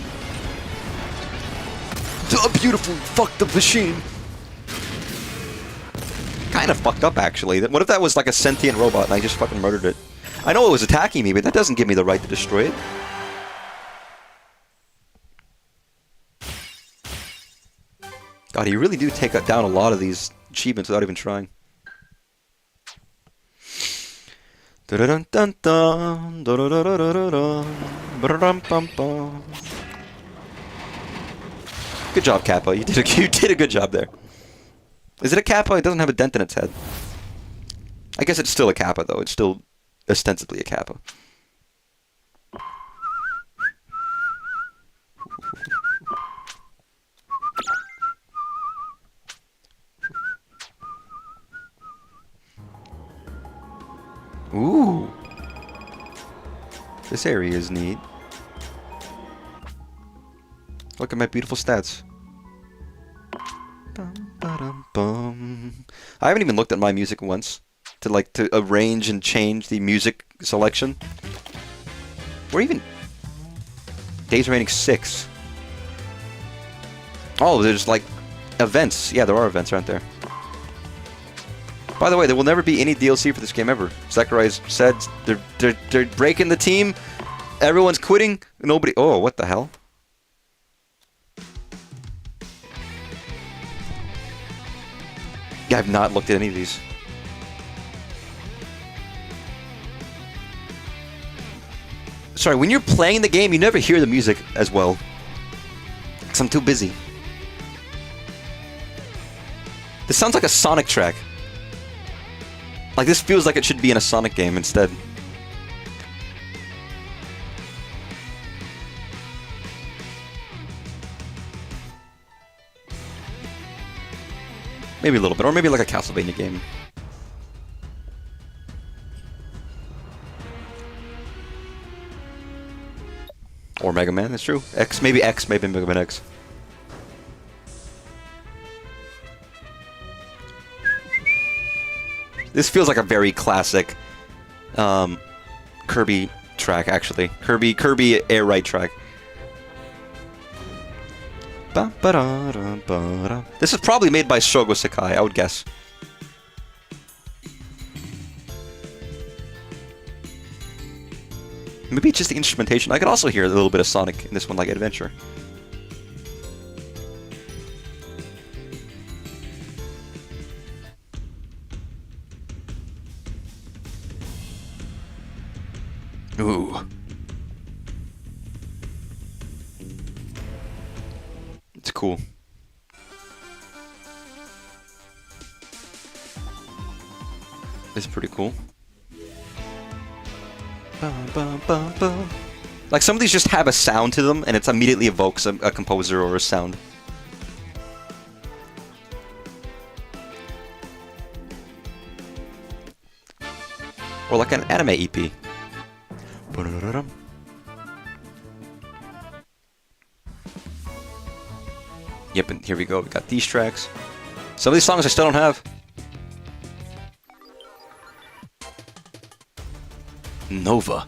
Oh, beautiful! Fuck the machine! Kind of fucked up, actually. What if that was like a sentient robot and I just fucking murdered it? I know it was attacking me, but that doesn't give me the right to destroy it. God, you really do take down a lot of these achievements without even trying. Good job, Kappa. You did a good job there. Is it a Kappa? It doesn't have a dent in its head. I guess it's still a Kappa, though. It's still ostensibly a Kappa. Ooh. This area is neat. Look at my beautiful stats. I haven't even looked at my music once to arrange and change the music selection. Or even days remaining 6. Oh, there's like events. Yeah, there are events, aren't there? By the way, there will never be any DLC for this game ever. Sakurai said they're breaking the team. Everyone's quitting. Nobody. Oh, what the hell? Yeah, I've not looked at any of these. Sorry, when you're playing the game, you never hear the music as well. Because I'm too busy. This sounds like a Sonic track. Like, this feels like it should be in a Sonic game instead. Maybe a little bit, or maybe like a Castlevania game. Or Mega Man, that's true. Maybe Mega Man X. This feels like a very classic Kirby track, actually. Kirby Air Ride track. This is probably made by Shogo Sakai, I would guess. Maybe it's just the instrumentation. I could also hear a little bit of Sonic in this one, like Adventure. Ooh. It's cool. It's pretty cool. Like, some of these just have a sound to them, and it immediately evokes a composer or a sound. Or like an anime EP. Ba-da-da-dum. Yep, and here we go. We got these tracks. Some of these songs I still don't have. Nova.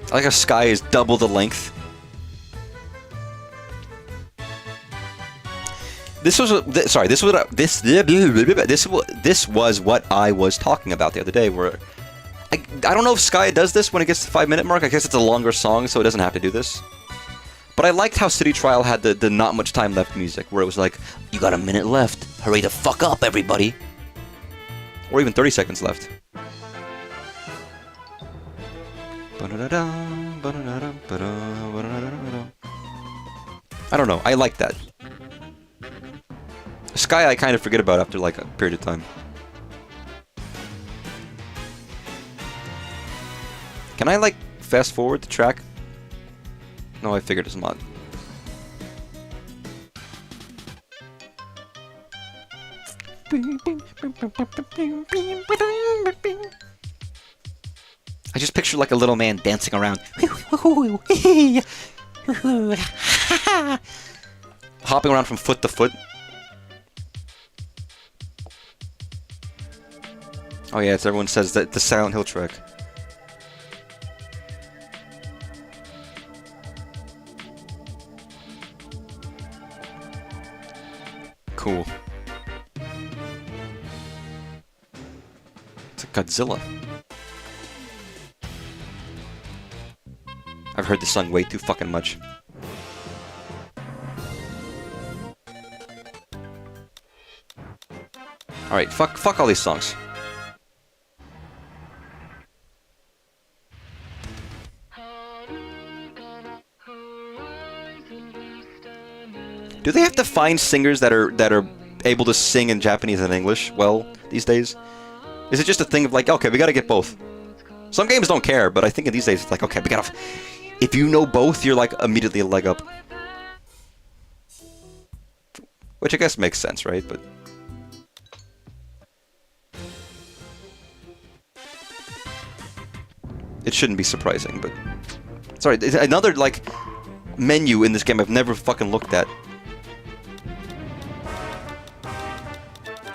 I like how Sky is double the length. This was this was what I was talking about the other day. Where I don't know if Sky does this when it gets to the 5-minute mark. I guess it's a longer song, so it doesn't have to do this. But I liked how City Trial had the not much time left music, where it was like, You got a minute left. Hurry the fuck up, everybody. or even 30 seconds left. I don't know. I like that. Sky I kind of forget about after like a period of time. Can I like fast forward the track? No, I figured it's not. I just picture like a little man dancing around. Hopping around from foot to foot. Oh yeah, it's everyone says that the Silent Hill track. Cool. It's a Godzilla. I've heard this song way too fucking much. Alright, fuck all these songs. Do they have to find singers that are able to sing in Japanese and English well these days? Is it just a thing of like, okay, we gotta get both? Some games don't care, but I think in these days it's like, okay, we gotta... If you know both, you're like immediately a leg up. Which I guess makes sense, right? But... it shouldn't be surprising, but... Sorry, another, like, menu in this game I've never fucking looked at.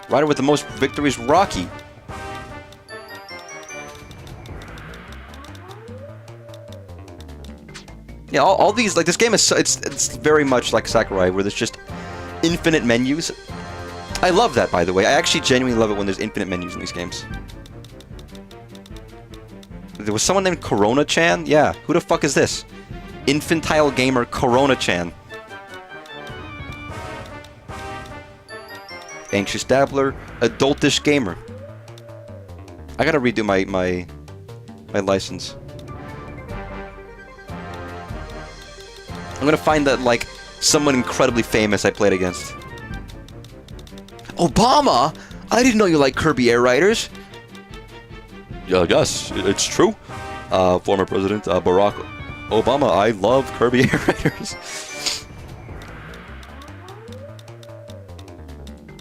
Rider with the most victories, Rocky. Yeah, all these, like, this game is, it's very much like Sakurai, where there's just infinite menus. I love that, by the way. I actually genuinely love it when there's infinite menus in these games. There was someone named Corona-chan? Yeah, who the fuck is this? Infantile gamer Corona-chan. Anxious dabbler, adultish gamer. I gotta redo my license. I'm gonna find that, like, someone incredibly famous I played against. Obama? I didn't know you liked Kirby Air Riders. Yeah, yes, it's true. Former President Barack Obama, I love Kirby Air Riders.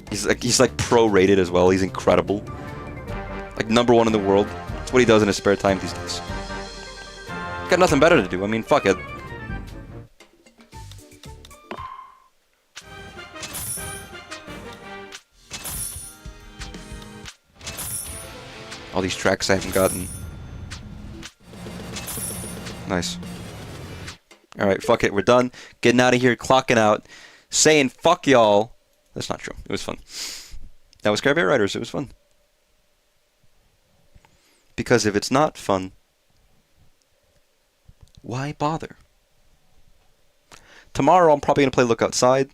He's like pro-rated as well. He's incredible. Like #1 in the world. That's what he does in his spare time these days. Got nothing better to do. I mean, fuck it. All these tracks I haven't gotten. Nice. Alright, fuck it, we're done. Getting out of here, clocking out. Saying fuck y'all. That's not true. It was fun. That was Kirby Air Riders. It was fun. Because if it's not fun, why bother? Tomorrow I'm probably going to play Look Outside.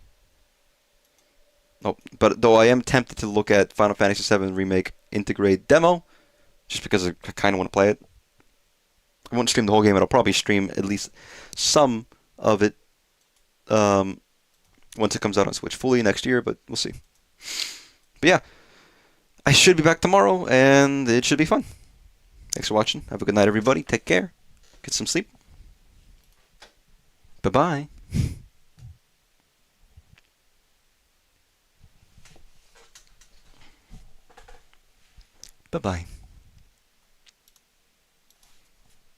Oh, but though I am tempted to look at Final Fantasy VII Remake Integrate Demo. Just because I kind of want to play it. I won't stream the whole game, but I'll probably stream at least some of it once it comes out on Switch fully next year, but we'll see. But yeah, I should be back tomorrow, and it should be fun. Thanks for watching. Have a good night, everybody. Take care. Get some sleep. Bye-bye. Bye-bye.